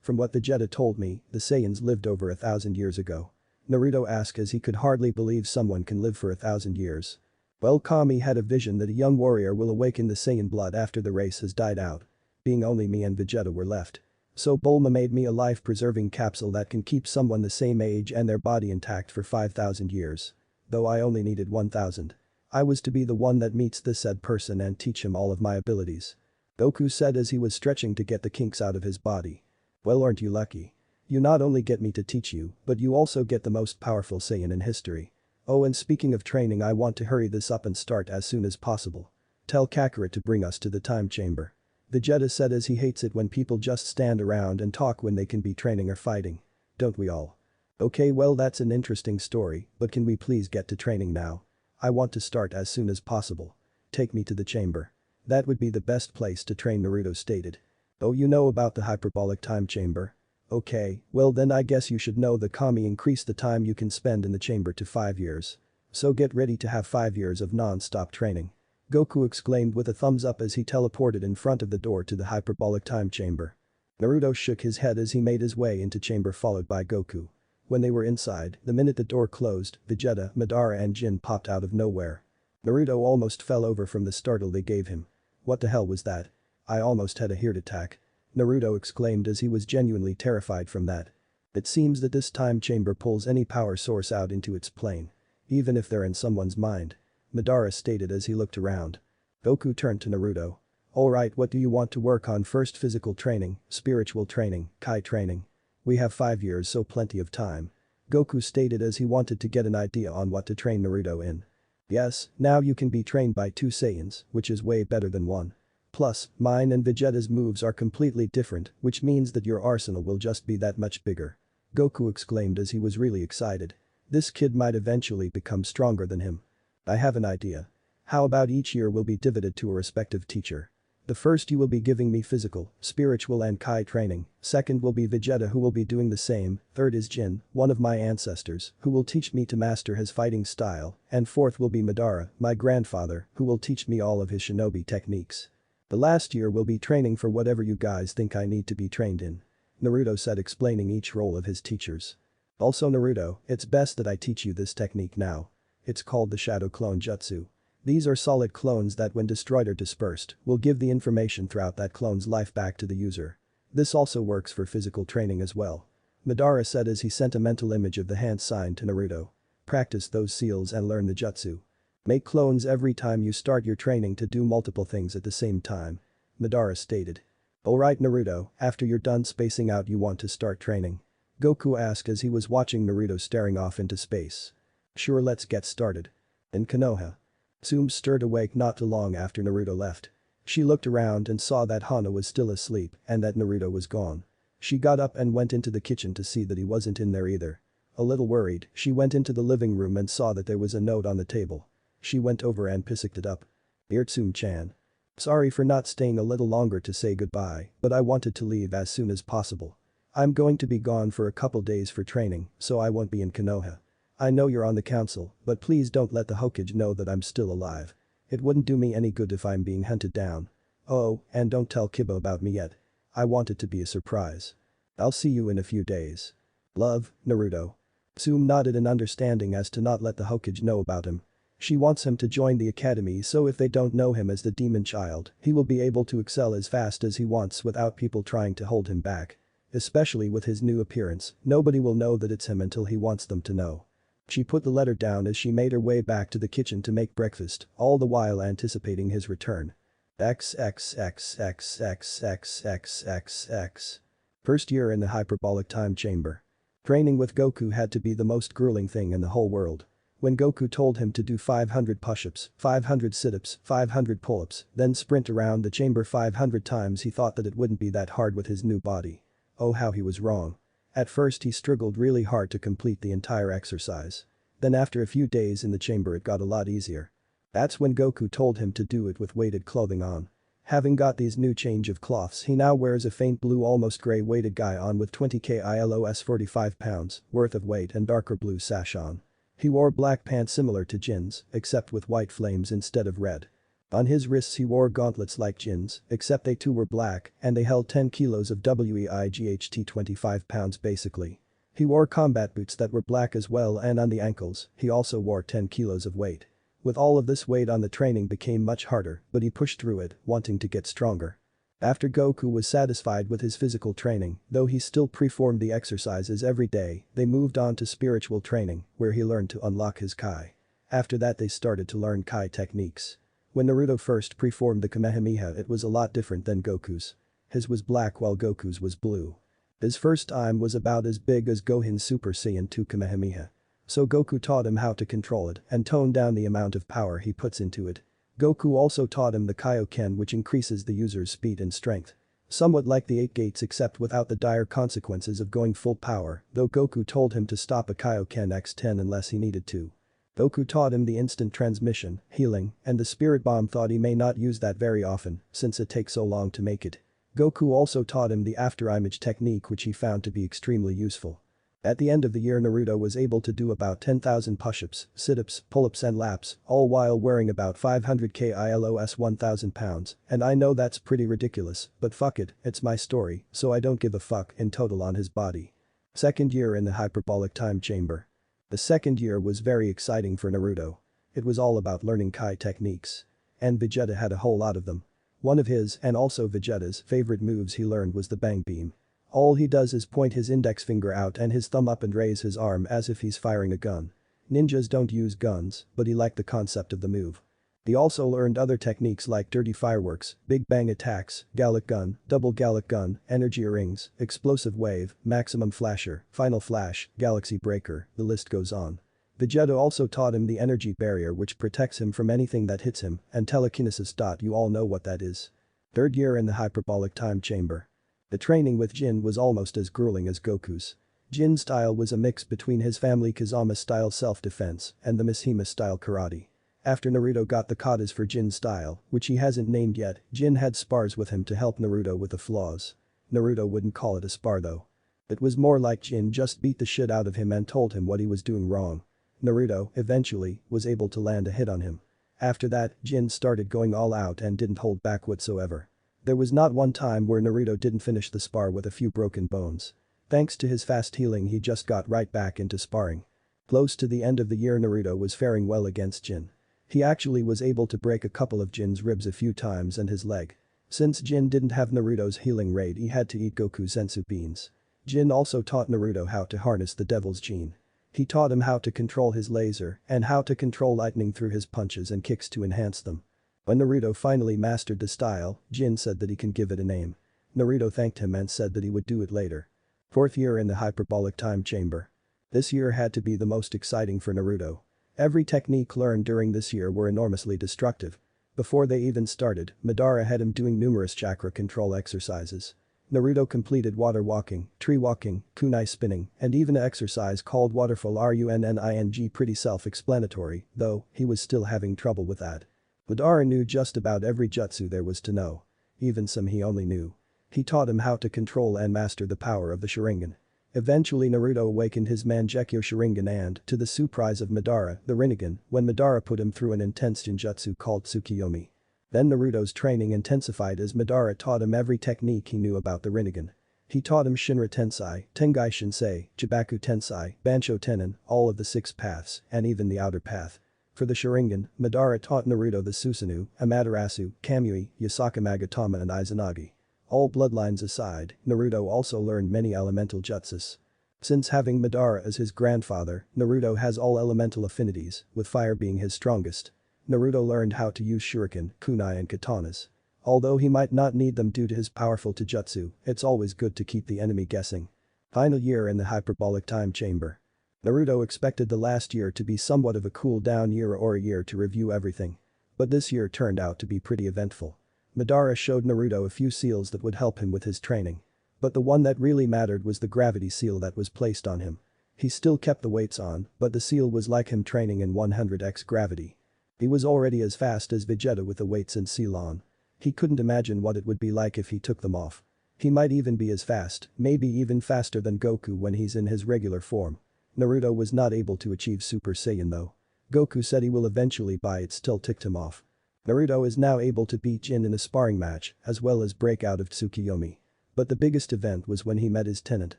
From what Vegeta told me, the Saiyans lived over 1,000 years ago. Naruto asked as he could hardly believe someone can live for 1,000 years. Well, Kami had a vision that a young warrior will awaken the Saiyan blood after the race has died out. Being only me and Vegeta were left. So Bulma made me a life-preserving capsule that can keep someone the same age and their body intact for 5,000 years. Though I only needed 1,000. I was to be the one that meets this said person and teach him all of my abilities. Goku said as he was stretching to get the kinks out of his body. Well, aren't you lucky? You not only get me to teach you, but you also get the most powerful Saiyan in history. Oh, and speaking of training, I want to hurry this up and start as soon as possible. Tell Kakarot to bring us to the time chamber. Vegeta said as he hates it when people just stand around and talk when they can be training or fighting. Don't we all? Okay, well, that's an interesting story, but can we please get to training now? I want to start as soon as possible. Take me to the chamber. That would be the best place to train, Naruto stated. Oh, you know about the hyperbolic time chamber? Okay, well then I guess you should know the Kami increased the time you can spend in the chamber to 5 years. So get ready to have 5 years of non-stop training. Goku exclaimed with a thumbs up as he teleported in front of the door to the hyperbolic time chamber. Naruto shook his head as he made his way into chamber followed by Goku. When they were inside, the minute the door closed, Vegeta, Madara and Jin popped out of nowhere. Naruto almost fell over from the startle they gave him. What the hell was that? I almost had a heart attack. Naruto exclaimed as he was genuinely terrified from that. It seems that this time chamber pulls any power source out into its plane. Even if they're in someone's mind. Madara stated as he looked around. Goku turned to Naruto. Alright, what do you want to work on first? Physical training, spiritual training, Kai training. We have 5 years, so plenty of time. Goku stated as he wanted to get an idea on what to train Naruto in. Yes, now you can be trained by 2 Saiyans, which is way better than 1. Plus, mine and Vegeta's moves are completely different, which means that your arsenal will just be that much bigger. Goku exclaimed as he was really excited. This kid might eventually become stronger than him. I have an idea. How about each year will be divided to a respective teacher? The first you will be giving me physical, spiritual and Kai training, second will be Vegeta who will be doing the same, third is Jin, one of my ancestors, who will teach me to master his fighting style, and fourth will be Madara, my grandfather, who will teach me all of his shinobi techniques. The last year will be training for whatever you guys think I need to be trained in. Naruto said, explaining each role of his teachers. Also Naruto, it's best that I teach you this technique now. It's called the Shadow Clone Jutsu. These are solid clones that when destroyed or dispersed, will give the information throughout that clone's life back to the user. This also works for physical training as well. Madara said as he sent a mental image of the hand sign to Naruto. Practice those seals and learn the jutsu. Make clones every time you start your training to do multiple things at the same time. Madara stated. Alright Naruto, after you're done spacing out you want to start training? Goku asked as he was watching Naruto staring off into space. Sure, let's get started. In Konoha. Tsume stirred awake not too long after Naruto left. She looked around and saw that Hana was still asleep and that Naruto was gone. She got up and went into the kitchen to see that he wasn't in there either. A little worried, she went into the living room and saw that there was a note on the table. She went over and picked it up. Dear Tsume-chan. Sorry for not staying a little longer to say goodbye, but I wanted to leave as soon as possible. I'm going to be gone for a couple days for training, so I won't be in Konoha. I know you're on the council, but please don't let the Hokage know that I'm still alive. It wouldn't do me any good if I'm being hunted down. Oh, and don't tell Kiba about me yet. I want it to be a surprise. I'll see you in a few days. Love, Naruto. Tsume nodded in understanding as to not let the Hokage know about him. She wants him to join the academy so if they don't know him as the demon child, he will be able to excel as fast as he wants without people trying to hold him back. Especially with his new appearance, nobody will know that it's him until he wants them to know. She put the letter down as she made her way back to the kitchen to make breakfast, all the while anticipating his return. XXXXXXXXX. First year in the hyperbolic time chamber. Training with Goku had to be the most grueling thing in the whole world. When Goku told him to do 500 push-ups, 500 sit-ups, 500 pull-ups, then sprint around the chamber 500 times, he thought that it wouldn't be that hard with his new body. Oh, how he was wrong. At first he struggled really hard to complete the entire exercise. Then after a few days in the chamber it got a lot easier. That's when Goku told him to do it with weighted clothing on. Having got these new change of cloths, he now wears a faint blue almost grey weighted guy on with 20 kilos 45 pounds worth of weight and darker blue sash on. He wore black pants similar to Jin's, except with white flames instead of red. On his wrists he wore gauntlets like Jin's, except they too were black and they held 10 kilos of weight 25 pounds basically. He wore combat boots that were black as well, and on the ankles, he also wore 10 kilos of weight. With all of this weight on, the training became much harder, but he pushed through it, wanting to get stronger. After Goku was satisfied with his physical training, though he still performed the exercises every day, they moved on to spiritual training, where he learned to unlock his Kai. After that they started to learn Kai techniques. When Naruto first performed the Kamehameha, it was a lot different than Goku's. His was black while Goku's was blue. His first time was about as big as Gohan's Super Saiyan 2 Kamehameha. So Goku taught him how to control it and tone down the amount of power he puts into it. Goku also taught him the Kaioken, which increases the user's speed and strength. Somewhat like the 8 gates except without the dire consequences of going full power, though Goku told him to stop a Kaioken X10 unless he needed to. Goku taught him the instant transmission, healing, and the spirit bomb, thought he may not use that very often since it takes so long to make it. Goku also taught him the afterimage technique, which he found to be extremely useful. At the end of the year, Naruto was able to do about 10,000 push-ups, sit-ups, pull-ups and laps, all while wearing about 500 kilos 1,000 pounds, and I know that's pretty ridiculous, but fuck it, it's my story, so I don't give a fuck in total on his body. Second year in the hyperbolic time chamber. The second year was very exciting for Naruto. It was all about learning Kai techniques. And Vegeta had a whole lot of them. One of his, and also Vegeta's, favorite moves he learned was the Bang Beam. All he does is point his index finger out and his thumb up and raise his arm as if he's firing a gun. Ninjas don't use guns, but he liked the concept of the move. He also learned other techniques like dirty fireworks, big bang attacks, Gallic gun, double Gallic gun, energy rings, explosive wave, maximum flasher, final flash, galaxy breaker, the list goes on. Vegeta also taught him the energy barrier, which protects him from anything that hits him, and telekinesis. You all know what that is. Third year in the hyperbolic time chamber. The training with Jin was almost as grueling as Goku's. Jin's style was a mix between his family Kazama-style self-defense and the Mishima-style karate. After Naruto got the katas for Jin's style, which he hasn't named yet, Jin had spars with him to help Naruto with the flaws. Naruto wouldn't call it a spar though. It was more like Jin just beat the shit out of him and told him what he was doing wrong. Naruto, eventually, was able to land a hit on him. After that, Jin started going all out and didn't hold back whatsoever. There was not one time where Naruto didn't finish the spar with a few broken bones. Thanks to his fast healing, he just got right back into sparring. Close to the end of the year, Naruto was faring well against Jin. He actually was able to break a couple of Jin's ribs a few times and his leg. Since Jin didn't have Naruto's healing rate, he had to eat Goku's senzu beans. Jin also taught Naruto how to harness the devil's gene. He taught him how to control his laser and how to control lightning through his punches and kicks to enhance them. When Naruto finally mastered the style, Jin said that he can give it a name. Naruto thanked him and said that he would do it later. Fourth year in the hyperbolic time chamber. This year had to be the most exciting for Naruto. Every technique learned during this year were enormously destructive. Before they even started, Madara had him doing numerous chakra control exercises. Naruto completed water walking, tree walking, kunai spinning, and even an exercise called waterfall running, pretty self-explanatory, though he was still having trouble with that. Madara knew just about every jutsu there was to know. Even some he only knew. He taught him how to control and master the power of the Sharingan. Eventually Naruto awakened his Mangekyo Sharingan and, to the surprise of Madara, the Rinnegan, when Madara put him through an intense ninjutsu called Tsukiyomi. Then Naruto's training intensified as Madara taught him every technique he knew about the Rinnegan. He taught him Shinra Tensei, Tengai Shinsei, Chibaku Tensei, Bansho Tenin, all of the 6 paths, and even the outer path. For the Sharingan, Madara taught Naruto the Susanoo, Amaterasu, Kamui, Yasaka Magatama and Izanagi. All bloodlines aside, Naruto also learned many elemental jutsus. Since having Madara as his grandfather, Naruto has all elemental affinities, with fire being his strongest. Naruto learned how to use shuriken, kunai and katanas. Although he might not need them due to his powerful taijutsu, it's always good to keep the enemy guessing. Final year in the hyperbolic time chamber. Naruto expected the last year to be somewhat of a cool down year or a year to review everything. But this year turned out to be pretty eventful. Madara showed Naruto a few seals that would help him with his training. But the one that really mattered was the gravity seal that was placed on him. He still kept the weights on, but the seal was like him training in 100x gravity. He was already as fast as Vegeta with the weights and seal on. He couldn't imagine what it would be like if he took them off. He might even be as fast, maybe even faster than Goku when he's in his regular form. Naruto was not able to achieve Super Saiyan though. Goku said he will eventually, but it still ticked him off. Naruto is now able to beat Jin in a sparring match, as well as break out of Tsukiyomi. But the biggest event was when he met his tenant.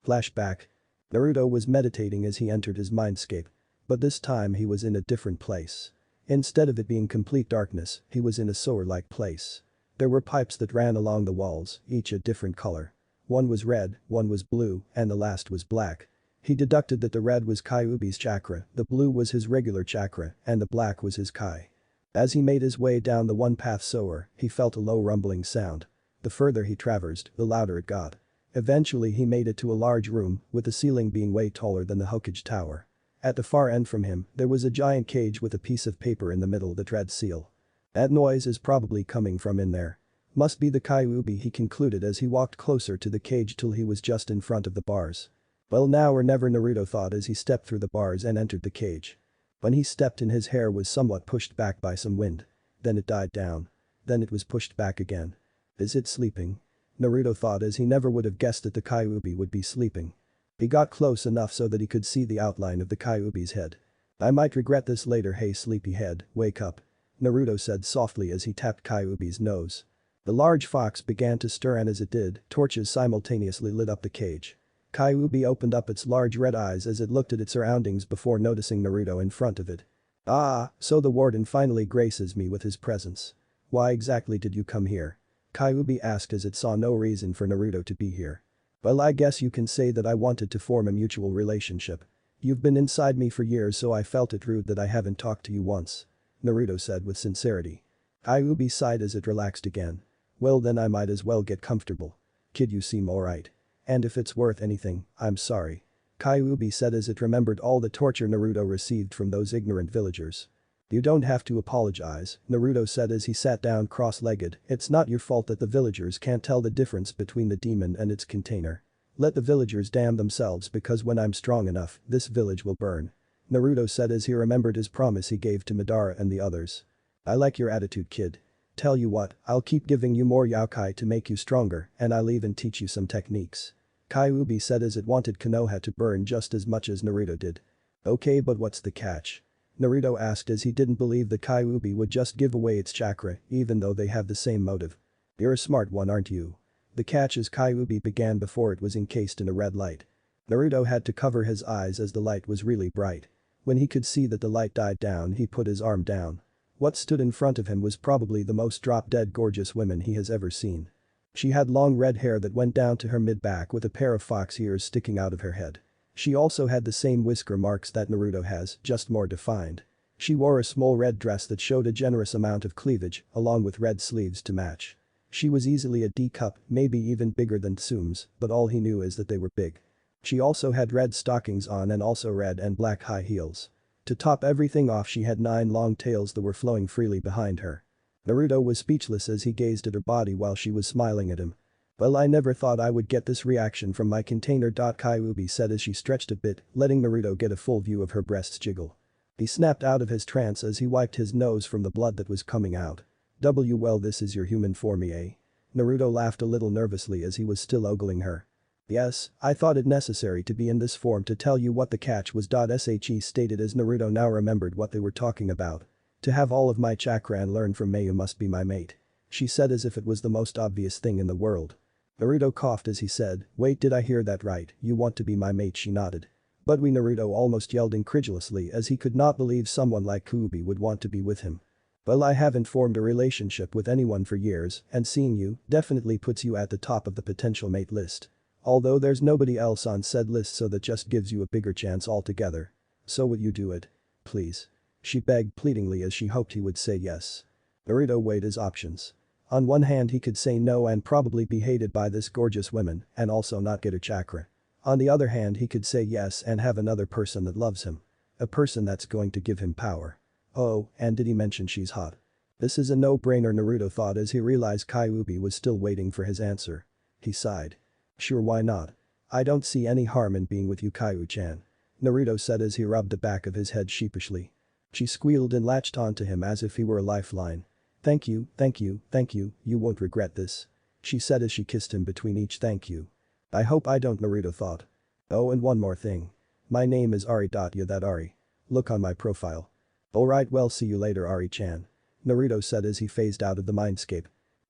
Flashback. Naruto was meditating as he entered his mindscape. But this time he was in a different place. Instead of it being complete darkness, he was in a sewer-like place. There were pipes that ran along the walls, each a different color. One was red, one was blue, and the last was black. He deducted that the red was Kyuubi's chakra, the blue was his regular chakra, and the black was his Kai. As he made his way down the one-path sewer, he felt a low rumbling sound. The further he traversed, the louder it got. Eventually he made it to a large room, with the ceiling being way taller than the Hokage Tower. At the far end from him, there was a giant cage with a piece of paper in the middle that read seal. That noise is probably coming from in there. Must be the Kyuubi, he concluded as he walked closer to the cage till he was just in front of the bars. Well, now or never, Naruto thought as he stepped through the bars and entered the cage. When he stepped in, his hair was somewhat pushed back by some wind. Then it died down. Then it was pushed back again. Is it sleeping? Naruto thought as he never would have guessed that the Kyuubi would be sleeping. He got close enough so that he could see the outline of the Kyuubi's head. I might regret this later. Hey sleepyhead, wake up. Naruto said softly as he tapped Kyuubi's nose. The large fox began to stir, and as it did, torches simultaneously lit up the cage. Kyuubi opened up its large red eyes as it looked at its surroundings before noticing Naruto in front of it. Ah, so the warden finally graces me with his presence. Why exactly did you come here? Kyuubi asked as it saw no reason for Naruto to be here. Well, I guess you can say that I wanted to form a mutual relationship. You've been inside me for years, so I felt it rude that I haven't talked to you once. Naruto said with sincerity. Kyuubi sighed as it relaxed again. Well then I might as well get comfortable. Kid, you seem alright. And if it's worth anything, I'm sorry. Kyuubi said as it remembered all the torture Naruto received from those ignorant villagers. You don't have to apologize, Naruto said as he sat down cross-legged. It's not your fault that the villagers can't tell the difference between the demon and its container. Let the villagers damn themselves, because when I'm strong enough, this village will burn. Naruto said as he remembered his promise he gave to Madara and the others. I like your attitude, kid. Tell you what, I'll keep giving you more yokai to make you stronger, and I'll even teach you some techniques. Kyuubi said as it wanted Konoha to burn just as much as Naruto did. Okay, but what's the catch? Naruto asked as he didn't believe that Kyuubi would just give away its chakra even though they have the same motive. You're a smart one, aren't you? The catch is Kyuubi began before it was encased in a red light. Naruto had to cover his eyes as the light was really bright. When he could see that the light died down, he put his arm down. What stood in front of him was probably the most drop-dead gorgeous woman he has ever seen. She had long red hair that went down to her mid-back with a pair of fox ears sticking out of her head. She also had the same whisker marks that Naruto has, just more defined. She wore a small red dress that showed a generous amount of cleavage, along with red sleeves to match. She was easily a D cup, maybe even bigger than Tsume's, but all he knew is that they were big. She also had red stockings on and also red and black high heels. To top everything off, she had 9 long tails that were flowing freely behind her. Naruto was speechless as he gazed at her body while she was smiling at him. Well, I never thought I would get this reaction from my container. Kyuubi said as she stretched a bit, letting Naruto get a full view of her breasts jiggle. He snapped out of his trance as he wiped his nose from the blood that was coming out. Well, this is your human form, eh? Naruto laughed a little nervously as he was still ogling her. Yes, I thought it necessary to be in this form to tell you what the catch was. She stated as Naruto now remembered what they were talking about. To have all of my chakra and learn from me, you must be my mate. She said as if it was the most obvious thing in the world. Naruto coughed as he said, wait, did I hear that right? You want to be my mate? She nodded. But we, Naruto almost yelled incredulously as he could not believe someone like Kyuubi would want to be with him. Well, I haven't formed a relationship with anyone for years, and seeing you definitely puts you at the top of the potential mate list. Although there's nobody else on said list, so that just gives you a bigger chance altogether. So would you do it? Please. She begged pleadingly as she hoped he would say yes. Naruto weighed his options. On one hand, he could say no and probably be hated by this gorgeous woman and also not get her chakra. On the other hand, he could say yes and have another person that loves him. A person that's going to give him power. Oh, and did he mention she's hot? This is a no-brainer, Naruto thought as he realized Kyuubi was still waiting for his answer. He sighed. Sure, why not? I don't see any harm in being with you, Kyu-chan. Naruto said as he rubbed the back of his head sheepishly. She squealed and latched onto him as if he were a lifeline. Thank you, thank you, thank you, you won't regret this. She said as she kissed him between each thank you. I hope I don't, Naruto thought. Oh, and one more thing. My name is Ari. You that Ari? Look on my profile. Alright, well, see you later, Ari-chan. Naruto said as he phased out of the mindscape.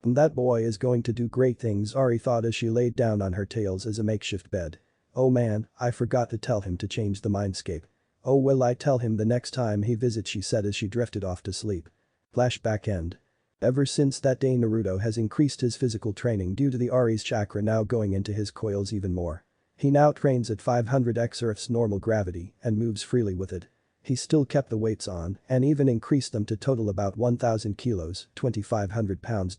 That boy is going to do great things, Ari thought as she laid down on her tails as a makeshift bed. Oh man, I forgot to tell him to change the mindscape. Oh, will I tell him the next time he visits, she said as she drifted off to sleep. Flashback end. Ever since that day, Naruto has increased his physical training due to the Ari's chakra now going into his coils even more. He now trains at 500x Earth's normal gravity and moves freely with it. He still kept the weights on and even increased them to total about 1,000 kilos, 2,500 pounds.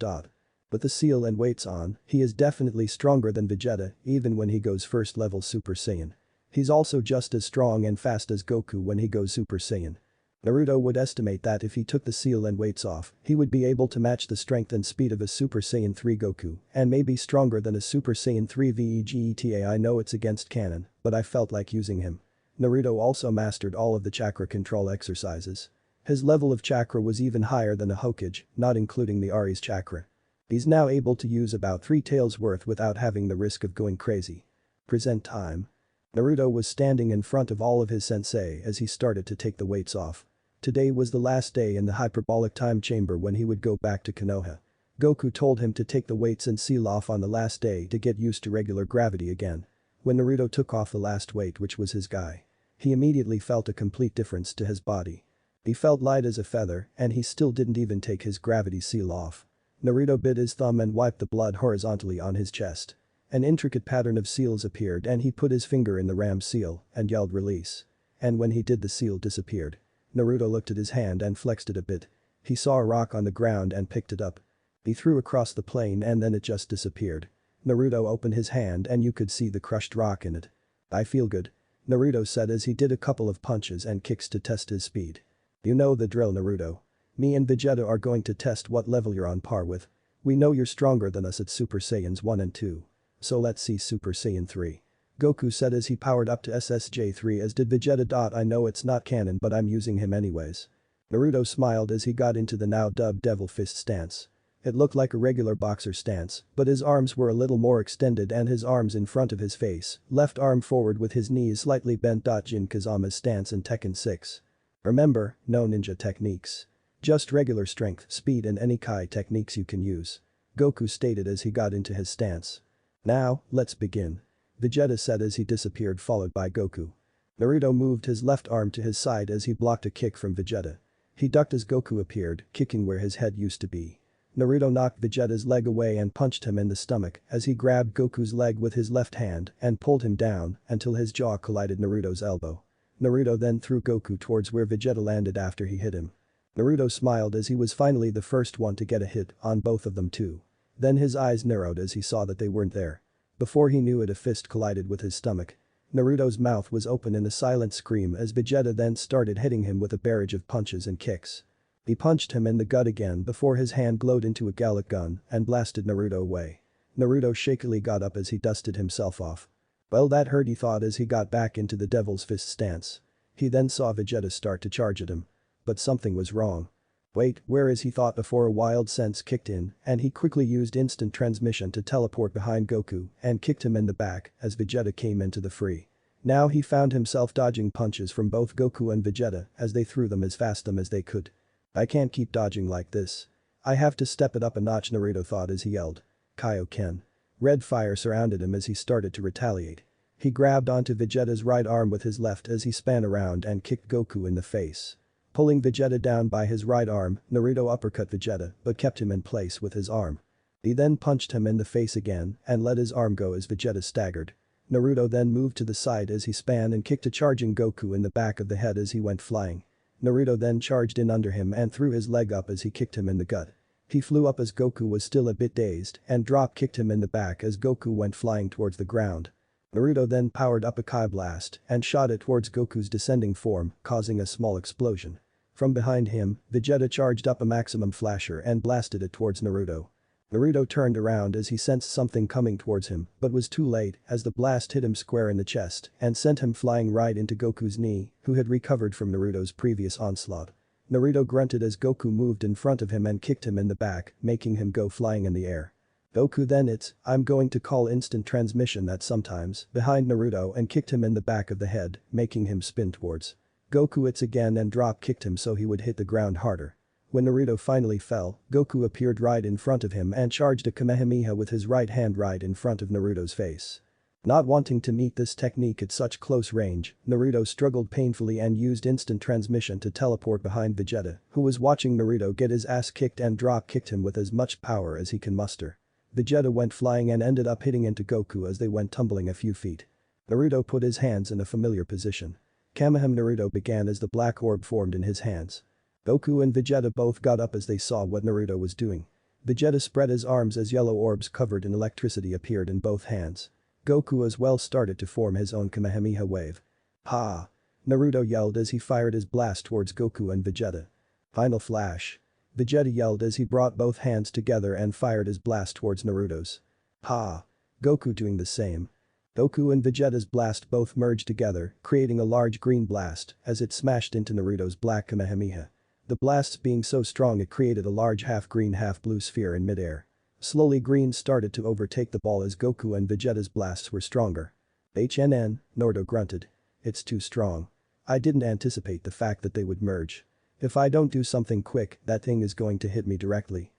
With the seal and weights on, he is definitely stronger than Vegeta even when he goes first level Super Saiyan. He's also just as strong and fast as Goku when he goes Super Saiyan. Naruto would estimate that if he took the seal and weights off, he would be able to match the strength and speed of a Super Saiyan 3 Goku and maybe stronger than a Super Saiyan 3 Vegeta. I know it's against canon, but I felt like using him. Naruto also mastered all of the chakra control exercises. His level of chakra was even higher than a Hokage, not including the Ari's chakra. He's now able to use about 3 tails worth without having the risk of going crazy. Present time. Naruto was standing in front of all of his sensei as he started to take the weights off. Today was the last day in the hyperbolic time chamber when he would go back to Konoha. Goku told him to take the weights and seal off on the last day to get used to regular gravity again. When Naruto took off the last weight, which was his guy, he immediately felt a complete difference to his body. He felt light as a feather and he still didn't even take his gravity seal off. Naruto bit his thumb and wiped the blood horizontally on his chest. An intricate pattern of seals appeared and he put his finger in the ram's seal and yelled release. And when he did, the seal disappeared. Naruto looked at his hand and flexed it a bit. He saw a rock on the ground and picked it up. He threw across the plain and then it just disappeared. Naruto opened his hand and you could see the crushed rock in it. I feel good. Naruto said as he did a couple of punches and kicks to test his speed. You know the drill, Naruto. Me and Vegeta are going to test what level you're on par with. We know you're stronger than us at Super Saiyans 1 and 2. So let's see Super Saiyan 3. Goku said as he powered up to SSJ3, as did Vegeta. I know it's not canon but I'm using him anyways. Naruto smiled as he got into the now dubbed Devil Fist stance. It looked like a regular boxer stance, but his arms were a little more extended and his arms in front of his face, left arm forward with his knees slightly bent. Jin Kazama's stance in Tekken 6. Remember, no ninja techniques. Just regular strength, speed and any Kai techniques you can use. Goku stated as he got into his stance. Now, let's begin. Vegeta said as he disappeared, followed by Goku. Naruto moved his left arm to his side as he blocked a kick from Vegeta. He ducked as Goku appeared, kicking where his head used to be. Naruto knocked Vegeta's leg away and punched him in the stomach as he grabbed Goku's leg with his left hand and pulled him down until his jaw collided Naruto's elbow. Naruto then threw Goku towards where Vegeta landed after he hit him. Naruto smiled as he was finally the first one to get a hit on both of them too. Then his eyes narrowed as he saw that they weren't there. Before he knew it, a fist collided with his stomach. Naruto's mouth was open in a silent scream as Vegeta then started hitting him with a barrage of punches and kicks. He punched him in the gut again before his hand glowed into a Gallic gun and blasted Naruto away. Naruto shakily got up as he dusted himself off. Well, that hurt, he thought as he got back into the Devil's Fist stance. He then saw Vegeta start to charge at him. But something was wrong. Wait, where is he, thought before a wild sense kicked in and he quickly used instant transmission to teleport behind Goku and kicked him in the back as Vegeta came into the fray. Now he found himself dodging punches from both Goku and Vegeta as they threw them as fast as they could. I can't keep dodging like this. I have to step it up a notch, Naruto thought as he yelled. Kaioken. Red fire surrounded him as he started to retaliate. He grabbed onto Vegeta's right arm with his left as he span around and kicked Goku in the face. Pulling Vegeta down by his right arm, Naruto uppercut Vegeta but kept him in place with his arm. He then punched him in the face again and let his arm go as Vegeta staggered. Naruto then moved to the side as he span and kicked a charging Goku in the back of the head as he went flying. Naruto then charged in under him and threw his leg up as he kicked him in the gut. He flew up as Goku was still a bit dazed and drop kicked him in the back as Goku went flying towards the ground. Naruto then powered up a Kai blast and shot it towards Goku's descending form, causing a small explosion. From behind him, Vegeta charged up a maximum flasher and blasted it towards Naruto. Naruto turned around as he sensed something coming towards him but was too late as the blast hit him square in the chest and sent him flying right into Goku's knee, who had recovered from Naruto's previous onslaught. Naruto grunted as Goku moved in front of him and kicked him in the back, making him go flying in the air. Goku then I'm going to call instant transmission that sometimes, behind Naruto and kicked him in the back of the head, making him spin towards Goku again and drop kicked him so he would hit the ground harder. When Naruto finally fell, Goku appeared right in front of him and charged a Kamehameha with his right hand right in front of Naruto's face. Not wanting to meet this technique at such close range, Naruto struggled painfully and used instant transmission to teleport behind Vegeta, who was watching Naruto get his ass kicked and drop kicked him with as much power as he can muster. Vegeta went flying and ended up hitting into Goku as they went tumbling a few feet. Naruto put his hands in a familiar position. Kamehameha Naruto began as the black orb formed in his hands. Goku and Vegeta both got up as they saw what Naruto was doing. Vegeta spread his arms as yellow orbs covered in electricity appeared in both hands. Goku as well started to form his own Kamehameha wave. Ha! Naruto yelled as he fired his blast towards Goku and Vegeta. Final flash. Vegeta yelled as he brought both hands together and fired his blast towards Naruto's. Ha! Goku doing the same. Goku and Vegeta's blast both merged together, creating a large green blast as it smashed into Naruto's black Kamehameha. The blasts being so strong it created a large half-green half-blue sphere in midair. Slowly green started to overtake the ball as Goku and Vegeta's blasts were stronger. Naruto grunted. It's too strong. I didn't anticipate the fact that they would merge. If I don't do something quick, that thing is going to hit me directly.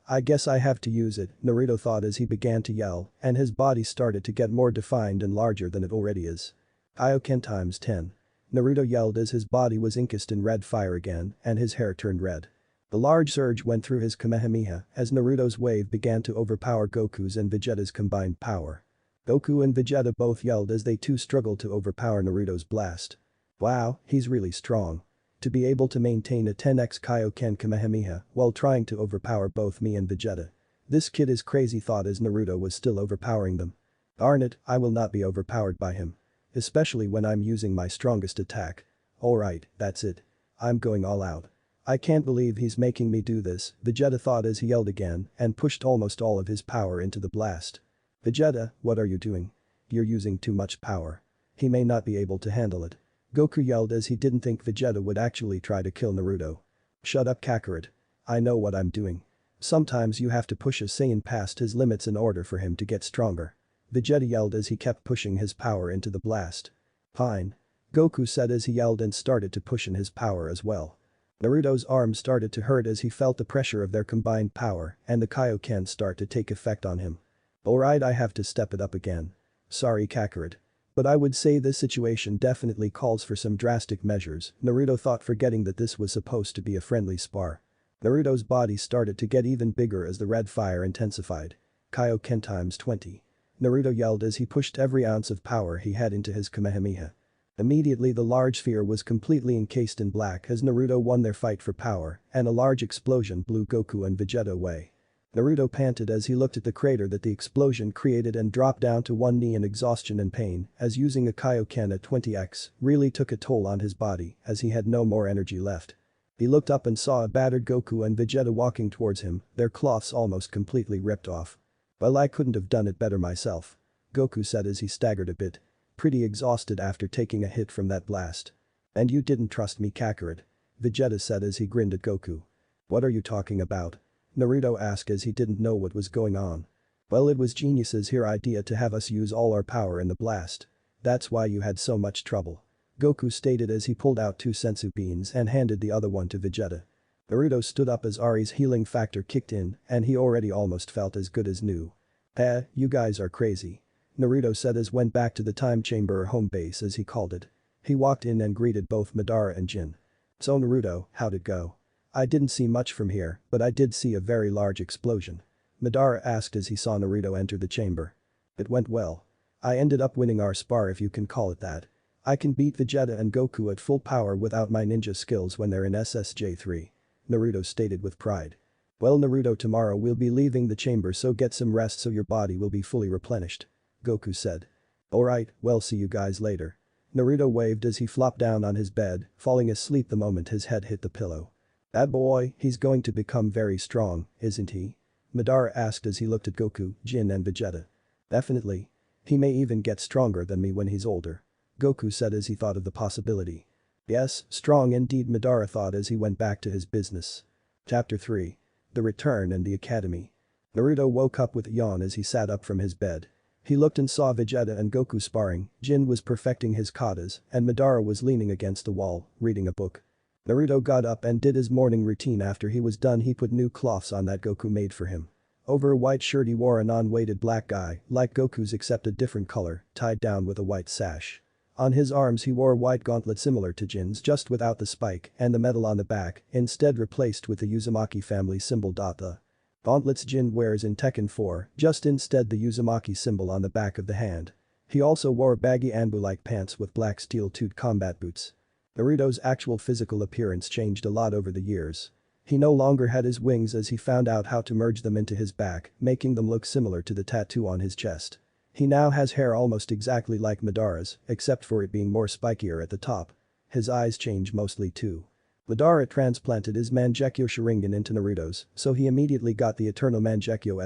I guess I have to use it, Naruto thought as he began to yell, and his body started to get more defined and larger than it already is. Kaioken times 10. Naruto yelled as his body was encased in red fire again, and his hair turned red. The large surge went through his Kamehameha as Naruto's wave began to overpower Goku's and Vegeta's combined power. Goku and Vegeta both yelled as they too struggled to overpower Naruto's blast. Wow, he's really strong. To be able to maintain a 10x Kaioken Kamehameha while trying to overpower both me and Vegeta. This kid is crazy, thought as Naruto was still overpowering them. Darn it, I will not be overpowered by him. Especially when I'm using my strongest attack. Alright, that's it. I'm going all out. I can't believe he's making me do this, Vegeta thought as he yelled again and pushed almost all of his power into the blast. Vegeta, what are you doing? You're using too much power. He may not be able to handle it. Goku yelled as he didn't think Vegeta would actually try to kill Naruto. Shut up, Kakarot. I know what I'm doing. Sometimes you have to push a Saiyan past his limits in order for him to get stronger. Vegeta yelled as he kept pushing his power into the blast. Fine. Goku said as he yelled and started to push in his power as well. Naruto's arms started to hurt as he felt the pressure of their combined power and the Kaioken start to take effect on him. Alright, I have to step it up again. Sorry, Kakarot. But I would say this situation definitely calls for some drastic measures, Naruto thought, forgetting that this was supposed to be a friendly spar. Naruto's body started to get even bigger as the red fire intensified. Kaioken times 20. Naruto yelled as he pushed every ounce of power he had into his Kamehameha. Immediately the large sphere was completely encased in black as Naruto won their fight for power, and a large explosion blew Goku and Vegeta away. Naruto panted as he looked at the crater that the explosion created and dropped down to one knee in exhaustion and pain as using a Kaioken at 20x really took a toll on his body as he had no more energy left. He looked up and saw a battered Goku and Vegeta walking towards him, their cloths almost completely ripped off. Well, I couldn't have done it better myself. Goku said as he staggered a bit. Pretty exhausted after taking a hit from that blast. And you didn't trust me, Kakarot. Vegeta said as he grinned at Goku. What are you talking about? Naruto asked as he didn't know what was going on. Well, it was genius's here idea to have us use all our power in the blast. That's why you had so much trouble. Goku stated as he pulled out 2 senzu beans and handed the other one to Vegeta. Naruto stood up as Ari's healing factor kicked in and he already almost felt as good as new. You guys are crazy. Naruto said as went back to the time chamber or home base as he called it. He walked in and greeted both Madara and Jin. So Naruto, how'd it go? I didn't see much from here, but I did see a very large explosion. Madara asked as he saw Naruto enter the chamber. It went well. I ended up winning our spar, if you can call it that. I can beat Vegeta and Goku at full power without my ninja skills when they're in SSJ3. Naruto stated with pride. Well, Naruto, tomorrow we'll be leaving the chamber, so get some rest so your body will be fully replenished. Goku said. Alright, well, see you guys later. Naruto waved as he flopped down on his bed, falling asleep the moment his head hit the pillow. That boy, he's going to become very strong, isn't he? Madara asked as he looked at Goku, Jin and Vegeta. Definitely. He may even get stronger than me when he's older. Goku said as he thought of the possibility. Yes, strong indeed, Madara thought as he went back to his business. Chapter 3. The Return and the Academy. Naruto woke up with a yawn as he sat up from his bed. He looked and saw Vegeta and Goku sparring, Jin was perfecting his katas, and Madara was leaning against the wall, reading a book. Naruto got up and did his morning routine. After he was done, he put new cloths on that Goku made for him. Over a white shirt he wore a non-weighted black guy, like Goku's except a different color, tied down with a white sash. On his arms he wore a white gauntlet similar to Jin's, just without the spike and the medal on the back, instead replaced with the Uzumaki family symbol. The gauntlets Jin wears in Tekken 4, just instead the Uzumaki symbol on the back of the hand. He also wore baggy Anbu-like pants with black steel-toed combat boots. Naruto's actual physical appearance changed a lot over the years. He no longer had his wings as he found out how to merge them into his back, making them look similar to the tattoo on his chest. He now has hair almost exactly like Madara's, except for it being more spikier at the top. His eyes change mostly too. Madara transplanted his Mangekyo Sharingan into Naruto's, so he immediately got the Eternal Mangekyo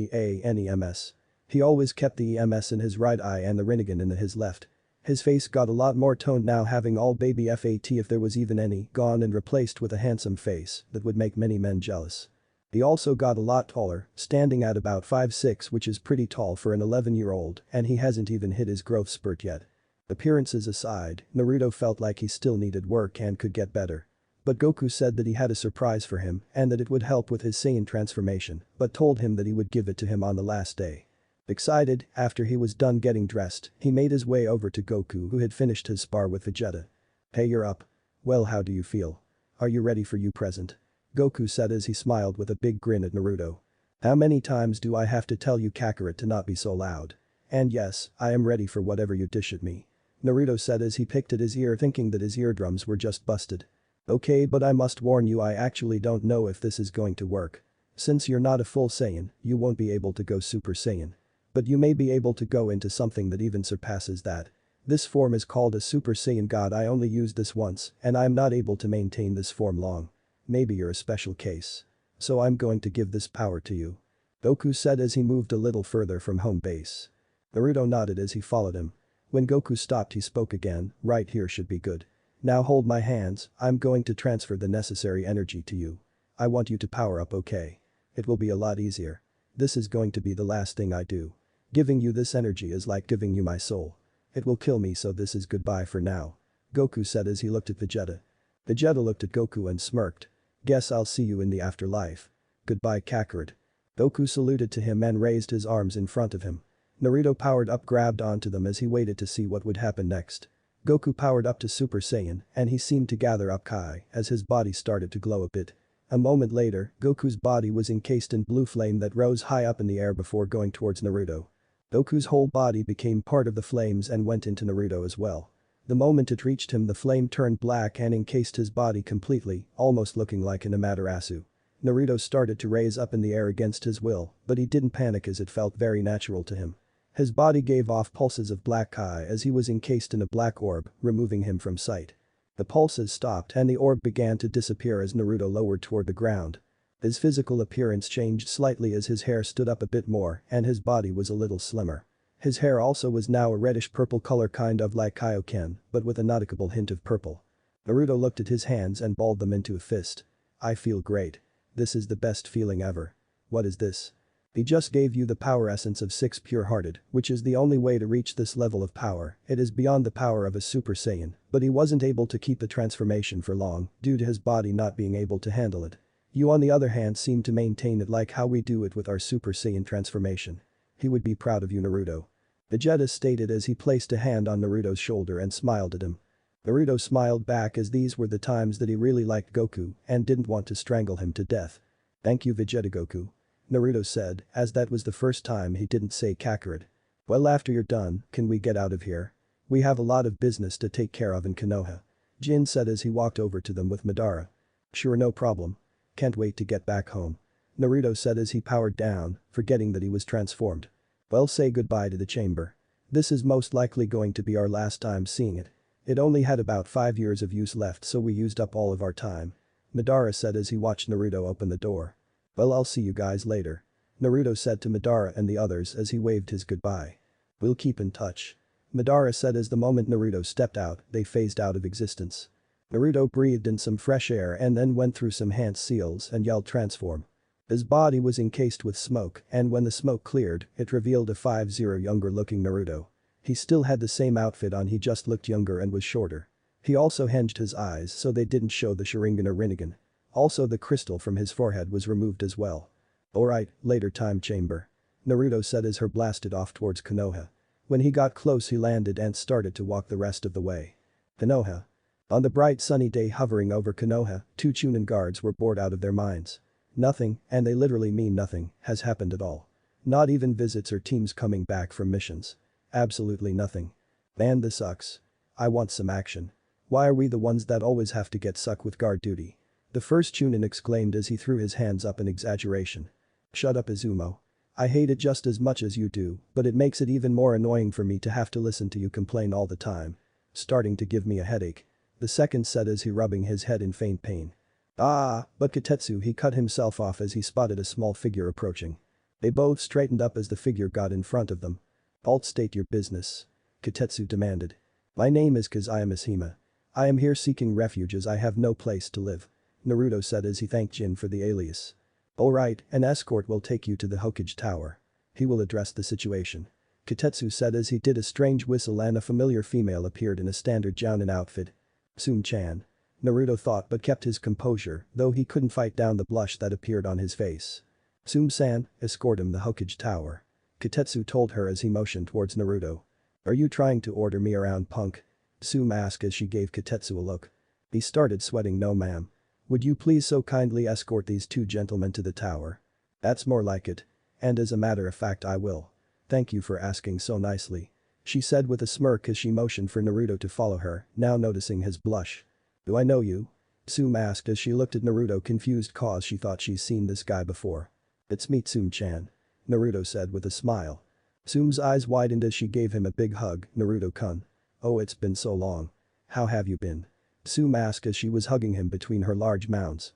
Sharinganems. He always kept the EMS in his right eye and the Rinnegan in his left. His face got a lot more toned now, having all baby fat, if there was even any, gone and replaced with a handsome face that would make many men jealous. He also got a lot taller, standing at about 5'6", which is pretty tall for an 11-year-old, and he hasn't even hit his growth spurt yet. Appearances aside, Naruto felt like he still needed work and could get better. But Goku said that he had a surprise for him and that it would help with his Saiyan transformation, but told him that he would give it to him on the last day. Excited, after he was done getting dressed, he made his way over to Goku, who had finished his spar with Vegeta. "Hey, you're up. Well, how do you feel? Are you ready for your present?" Goku said as he smiled with a big grin at Naruto. "How many times do I have to tell you, Kakarot, to not be so loud? And yes, I am ready for whatever you dish at me," Naruto said as he picked at his ear, thinking that his eardrums were just busted. "Okay, but I must warn you, I actually don't know if this is going to work. Since you're not a full Saiyan, you won't be able to go Super Saiyan. But you may be able to go into something that even surpasses that. This form is called a Super Saiyan God. I only used this once, and I am not able to maintain this form long. Maybe you're a special case. So I'm going to give this power to you," Goku said as he moved a little further from home base. Naruto nodded as he followed him. When Goku stopped, he spoke again. "Right here should be good. Now hold my hands, I'm going to transfer the necessary energy to you. I want you to power up, okay? It will be a lot easier. This is going to be the last thing I do. Giving you this energy is like giving you my soul. It will kill me, so this is goodbye for now," Goku said as he looked at Vegeta. Vegeta looked at Goku and smirked. "Guess I'll see you in the afterlife. Goodbye, Kakarot." Goku saluted to him and raised his arms in front of him. Naruto powered up, grabbed onto them as he waited to see what would happen next. Goku powered up to Super Saiyan and he seemed to gather up Kai as his body started to glow a bit. A moment later, Goku's body was encased in blue flame that rose high up in the air before going towards Naruto. Goku's whole body became part of the flames and went into Naruto as well. The moment it reached him, the flame turned black and encased his body completely, almost looking like an Amaterasu. Naruto started to raise up in the air against his will, but he didn't panic as it felt very natural to him. His body gave off pulses of black Kai as he was encased in a black orb, removing him from sight. The pulses stopped and the orb began to disappear as Naruto lowered toward the ground. His physical appearance changed slightly as his hair stood up a bit more and his body was a little slimmer. His hair also was now a reddish-purple color, kind of like Kaioken, but with a noticeable hint of purple. Naruto looked at his hands and balled them into a fist. "I feel great. This is the best feeling ever." "What is this?" "He just gave you the power essence of 6 pure-hearted, which is the only way to reach this level of power. It is beyond the power of a Super Saiyan, but he wasn't able to keep the transformation for long due to his body not being able to handle it. You on the other hand seem to maintain it like how we do it with our Super Saiyan transformation. He would be proud of you, Naruto," Vegeta stated as he placed a hand on Naruto's shoulder and smiled at him. Naruto smiled back as these were the times that he really liked Goku and didn't want to strangle him to death. "Thank you, Vegeta Goku," Naruto said, as that was the first time he didn't say Kakarot. "Well, after you're done, can we get out of here? We have a lot of business to take care of in Konoha," Jin said as he walked over to them with Madara. "Sure, no problem. Can't wait to get back home," Naruto said as he powered down, forgetting that he was transformed. "Well, say goodbye to the chamber. This is most likely going to be our last time seeing it. It only had about 5 years of use left, so we used up all of our time," Madara said as he watched Naruto open the door. "Well, I'll see you guys later," Naruto said to Madara and the others as he waved his goodbye. "We'll keep in touch," Madara said as the moment Naruto stepped out, they phased out of existence. Naruto breathed in some fresh air and then went through some hand seals and yelled transform. His body was encased with smoke and when the smoke cleared, it revealed a 5-0 younger looking Naruto. He still had the same outfit on, he just looked younger and was shorter. He also hinged his eyes so they didn't show the Sharingan or Rinnegan. Also the crystal from his forehead was removed as well. "Alright, later time chamber," Naruto said as her blasted off towards Konoha. When he got close, he landed and started to walk the rest of the way. Konoha. On the bright sunny day hovering over Konoha, 2 Chunin guards were bored out of their minds. Nothing, and they literally mean nothing, has happened at all. Not even visits or teams coming back from missions. Absolutely nothing. Man, this sucks. I want some action. Why are we the ones that always have to get stuck with guard duty? The first Chunin exclaimed as he threw his hands up in exaggeration. Shut up Izumo. I hate it just as much as you do, but it makes it even more annoying for me to have to listen to you complain all the time. Starting to give me a headache. The second said as he rubbing his head in faint pain. Ah, but Kotetsu he cut himself off as he spotted a small figure approaching. They both straightened up as the figure got in front of them. Alt state your business. Kotetsu demanded. My name is Kazuyama. I am here seeking refuge as I have no place to live. Naruto said as he thanked Jin for the alias. Alright, an escort will take you to the Hokage Tower. He will address the situation. Kotetsu said as he did a strange whistle and a familiar female appeared in a standard jounin outfit. Sum-chan. Naruto thought but kept his composure, though he couldn't fight down the blush that appeared on his face. Sum-san, escort him the Hokage Tower. Kotetsu told her as he motioned towards Naruto. Are you trying to order me around, punk? Sum asked as she gave Kotetsu a look. He started sweating. No ma'am. Would you please so kindly escort these two gentlemen to the tower? That's more like it. And as a matter of fact I will. Thank you for asking so nicely. She said with a smirk as she motioned for Naruto to follow her, now noticing his blush. Do I know you? Sum asked as she looked at Naruto confused cause she thought she's seen this guy before. It's me Sum-chan. Naruto said with a smile. Sum's eyes widened as she gave him a big hug. Naruto-kun. Oh, it's been so long. How have you been? Sum asked as she was hugging him between her large mounds.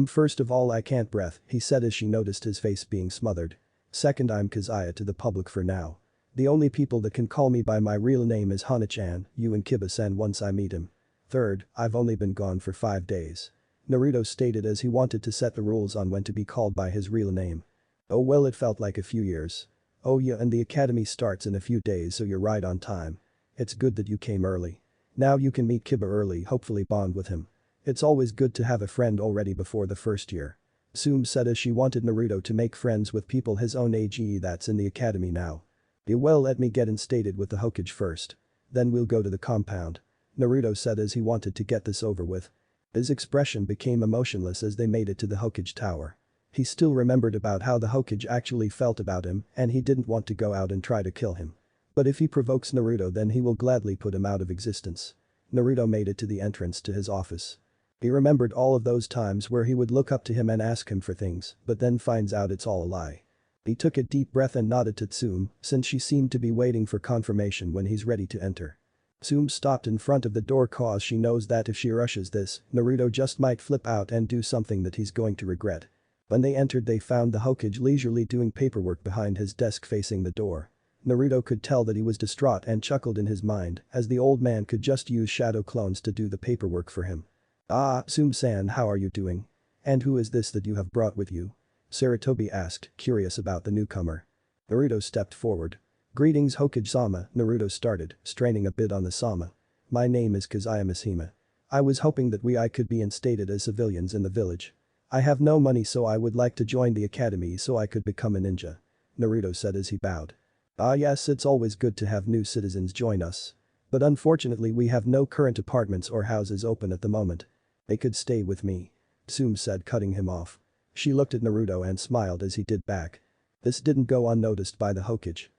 First of all I can't breath, he said as she noticed his face being smothered. Second I'm Kazuya to the public for now. The only people that can call me by my real name is Hana-chan, you and Kiba-san once I meet him. Third, I've only been gone for 5 days. Naruto stated as he wanted to set the rules on when to be called by his real name. Oh well it felt like a few years. Oh yeah and the academy starts in a few days so you're right on time. It's good that you came early. Now you can meet Kiba early hopefully bond with him. It's always good to have a friend already before the first year. Sum said as she wanted Naruto to make friends with people his own age that's in the academy now. Well let me get instated with the Hokage first. Then we'll go to the compound. Naruto said as he wanted to get this over with. His expression became emotionless as they made it to the Hokage Tower. He still remembered about how the Hokage actually felt about him and he didn't want to go out and try to kill him. But if he provokes Naruto then he will gladly put him out of existence. Naruto made it to the entrance to his office. He remembered all of those times where he would look up to him and ask him for things, but then finds out it's all a lie. He took a deep breath and nodded to Tsum, since she seemed to be waiting for confirmation when he's ready to enter. Tsum stopped in front of the door cause she knows that if she rushes this, Naruto just might flip out and do something that he's going to regret. When they entered they found the Hokage leisurely doing paperwork behind his desk facing the door. Naruto could tell that he was distraught and chuckled in his mind as the old man could just use shadow clones to do the paperwork for him. Ah, Tsum-san how are you doing? And who is this that you have brought with you? Sarutobi asked, curious about the newcomer. Naruto stepped forward. Greetings Hokage-sama, Naruto started, straining a bit on the sama. My name is Kazuyama. I was hoping that I could be instated as civilians in the village. I have no money so I would like to join the academy so I could become a ninja. Naruto said as he bowed. Ah yes it's always good to have new citizens join us. But unfortunately we have no current apartments or houses open at the moment. They could stay with me. Tsum said cutting him off. She looked at Naruto and smiled as he did back. This didn't go unnoticed by the Hokage.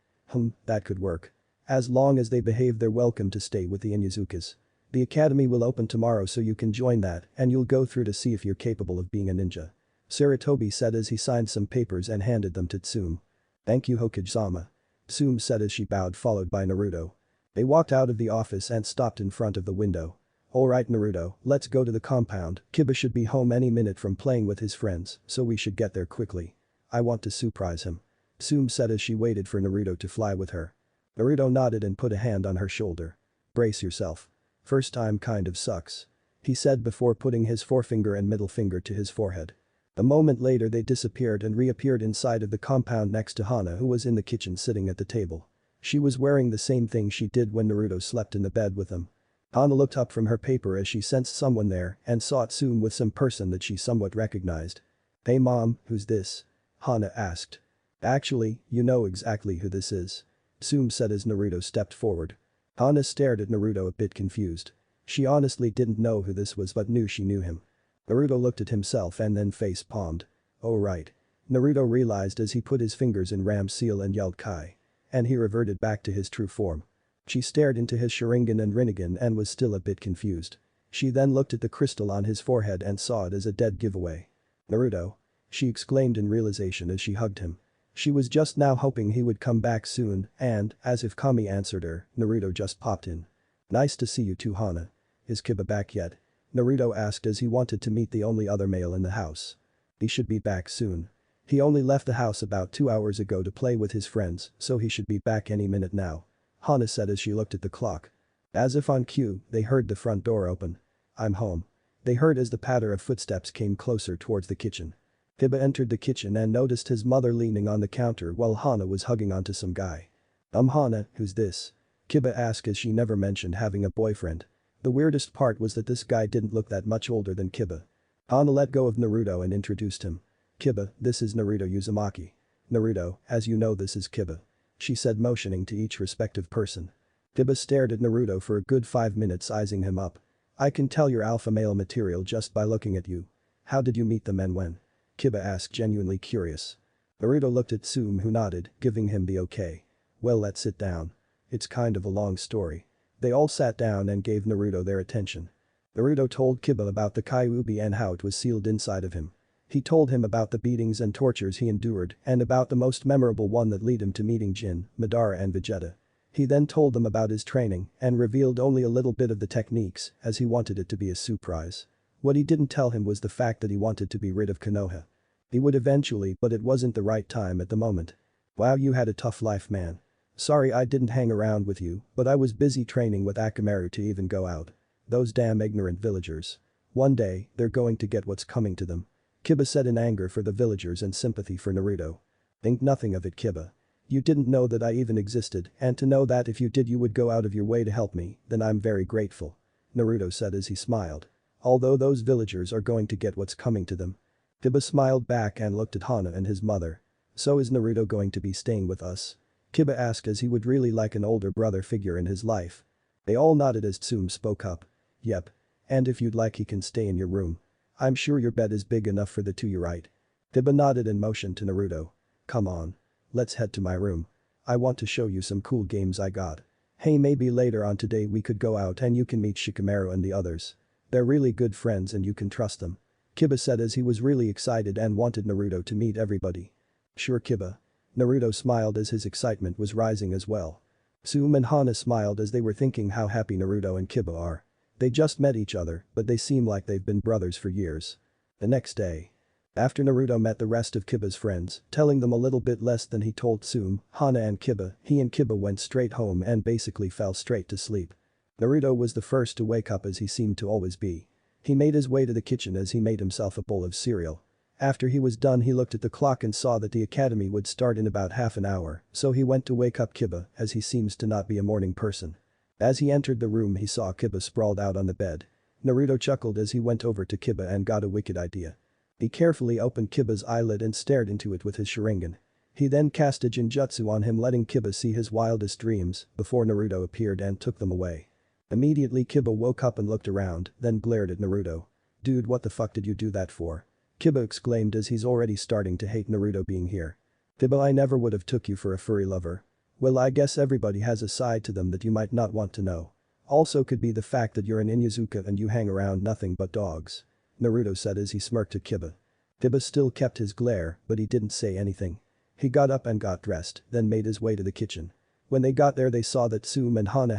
That could work. As long as they behave they're welcome to stay with the Inuzukas. The academy will open tomorrow so you can join that and you'll go through to see if you're capable of being a ninja. Sarutobi said as he signed some papers and handed them to Tsum. Thank you Hokage-sama. Tsum said as she bowed followed by Naruto. They walked out of the office and stopped in front of the window. Alright Naruto, let's go to the compound, Kiba should be home any minute from playing with his friends, so we should get there quickly. I want to surprise him. Tsum said as she waited for Naruto to fly with her. Naruto nodded and put a hand on her shoulder. Brace yourself. First time kind of sucks. He said before putting his forefinger and middle finger to his forehead. A moment later they disappeared and reappeared inside of the compound next to Hana who was in the kitchen sitting at the table. She was wearing the same thing she did when Naruto slept in the bed with him. Hana looked up from her paper as she sensed someone there and saw Tsum with some person that she somewhat recognized. Hey mom, who's this? Hana asked. Actually, you know exactly who this is. Tsum said as Naruto stepped forward. Hana stared at Naruto a bit confused. She honestly didn't know who this was but knew she knew him. Naruto looked at himself and then face-palmed. Oh right. Naruto realized as he put his fingers in Ram's seal and yelled Kai. And he reverted back to his true form. She stared into his Sharingan and Rinnegan and was still a bit confused. She then looked at the crystal on his forehead and saw it as a dead giveaway. "Naruto," she exclaimed in realization as she hugged him. She was just now hoping he would come back soon and, as if Kami answered her, Naruto just popped in. "Nice to see you too, Hana. Is Kiba back yet?" Naruto asked as he wanted to meet the only other male in the house. "He should be back soon. He only left the house about 2 hours ago to play with his friends, so he should be back any minute now," Hana said as she looked at the clock. As if on cue, they heard the front door open. "I'm home." They heard as the patter of footsteps came closer towards the kitchen. Kiba entered the kitchen and noticed his mother leaning on the counter while Hana was hugging onto some guy. Hana, who's this?" Kiba asked as she never mentioned having a boyfriend. The weirdest part was that this guy didn't look that much older than Kiba. Hana let go of Naruto and introduced him. "Kiba, this is Naruto Uzumaki. Naruto, as you know this is Kiba," she said motioning to each respective person. Kiba stared at Naruto for a good 5 minutes sizing him up. "I can tell you're alpha male material just by looking at you. How did you meet them and when?" Kiba asked genuinely curious. Naruto looked at Tsume who nodded, giving him the okay. "Well, let's sit down. It's kind of a long story." They all sat down and gave Naruto their attention. Naruto told Kiba about the Kyuubi and how it was sealed inside of him. He told him about the beatings and tortures he endured and about the most memorable one that led him to meeting Jin, Madara and Vegeta. He then told them about his training and revealed only a little bit of the techniques as he wanted it to be a surprise. What he didn't tell him was the fact that he wanted to be rid of Konoha. He would eventually, but it wasn't the right time at the moment. "Wow, you had a tough life, man. Sorry I didn't hang around with you, but I was busy training with Akamaru to even go out. Those damn ignorant villagers. One day, they're going to get what's coming to them." Kiba said in anger for the villagers and sympathy for Naruto. "Think nothing of it, Kiba. You didn't know that I even existed, and to know that if you did you would go out of your way to help me, then I'm very grateful," Naruto said as he smiled. "Although those villagers are going to get what's coming to them." Kiba smiled back and looked at Hana and his mother. "So is Naruto going to be staying with us?" Kiba asked as he would really like an older brother figure in his life. They all nodded as Tsume spoke up. "Yep. And if you'd like he can stay in your room. I'm sure your bed is big enough for the two, you right?" Kiba nodded and motioned to Naruto. "Come on. Let's head to my room. I want to show you some cool games I got. Hey, maybe later on today we could go out and you can meet Shikamaru and the others. They're really good friends and you can trust them," Kiba said as he was really excited and wanted Naruto to meet everybody. "Sure, Kiba." Naruto smiled as his excitement was rising as well. Tsume and Hana smiled as they were thinking how happy Naruto and Kiba are. They just met each other, but they seem like they've been brothers for years. The next day. After Naruto met the rest of Kiba's friends, telling them a little bit less than he told Tsume, Hana and Kiba, he and Kiba went straight home and basically fell straight to sleep. Naruto was the first to wake up as he seemed to always be. He made his way to the kitchen as he made himself a bowl of cereal. After he was done he looked at the clock and saw that the academy would start in about half an hour, so he went to wake up Kiba as he seems to not be a morning person. As he entered the room he saw Kiba sprawled out on the bed. Naruto chuckled as he went over to Kiba and got a wicked idea. He carefully opened Kiba's eyelid and stared into it with his Sharingan. He then cast a Jinjutsu on him letting Kiba see his wildest dreams before Naruto appeared and took them away. Immediately Kiba woke up and looked around, then glared at Naruto. "Dude, what the fuck did you do that for?" Kiba exclaimed as he's already starting to hate Naruto being here. "Kiba, I never would have took you for a furry lover." "Well, I guess everybody has a side to them that you might not want to know. Also could be the fact that you're an Inuzuka and you hang around nothing but dogs," Naruto said as he smirked at Kiba. Kiba still kept his glare, but he didn't say anything. He got up and got dressed, then made his way to the kitchen. When they got there they saw that Tsume and Hana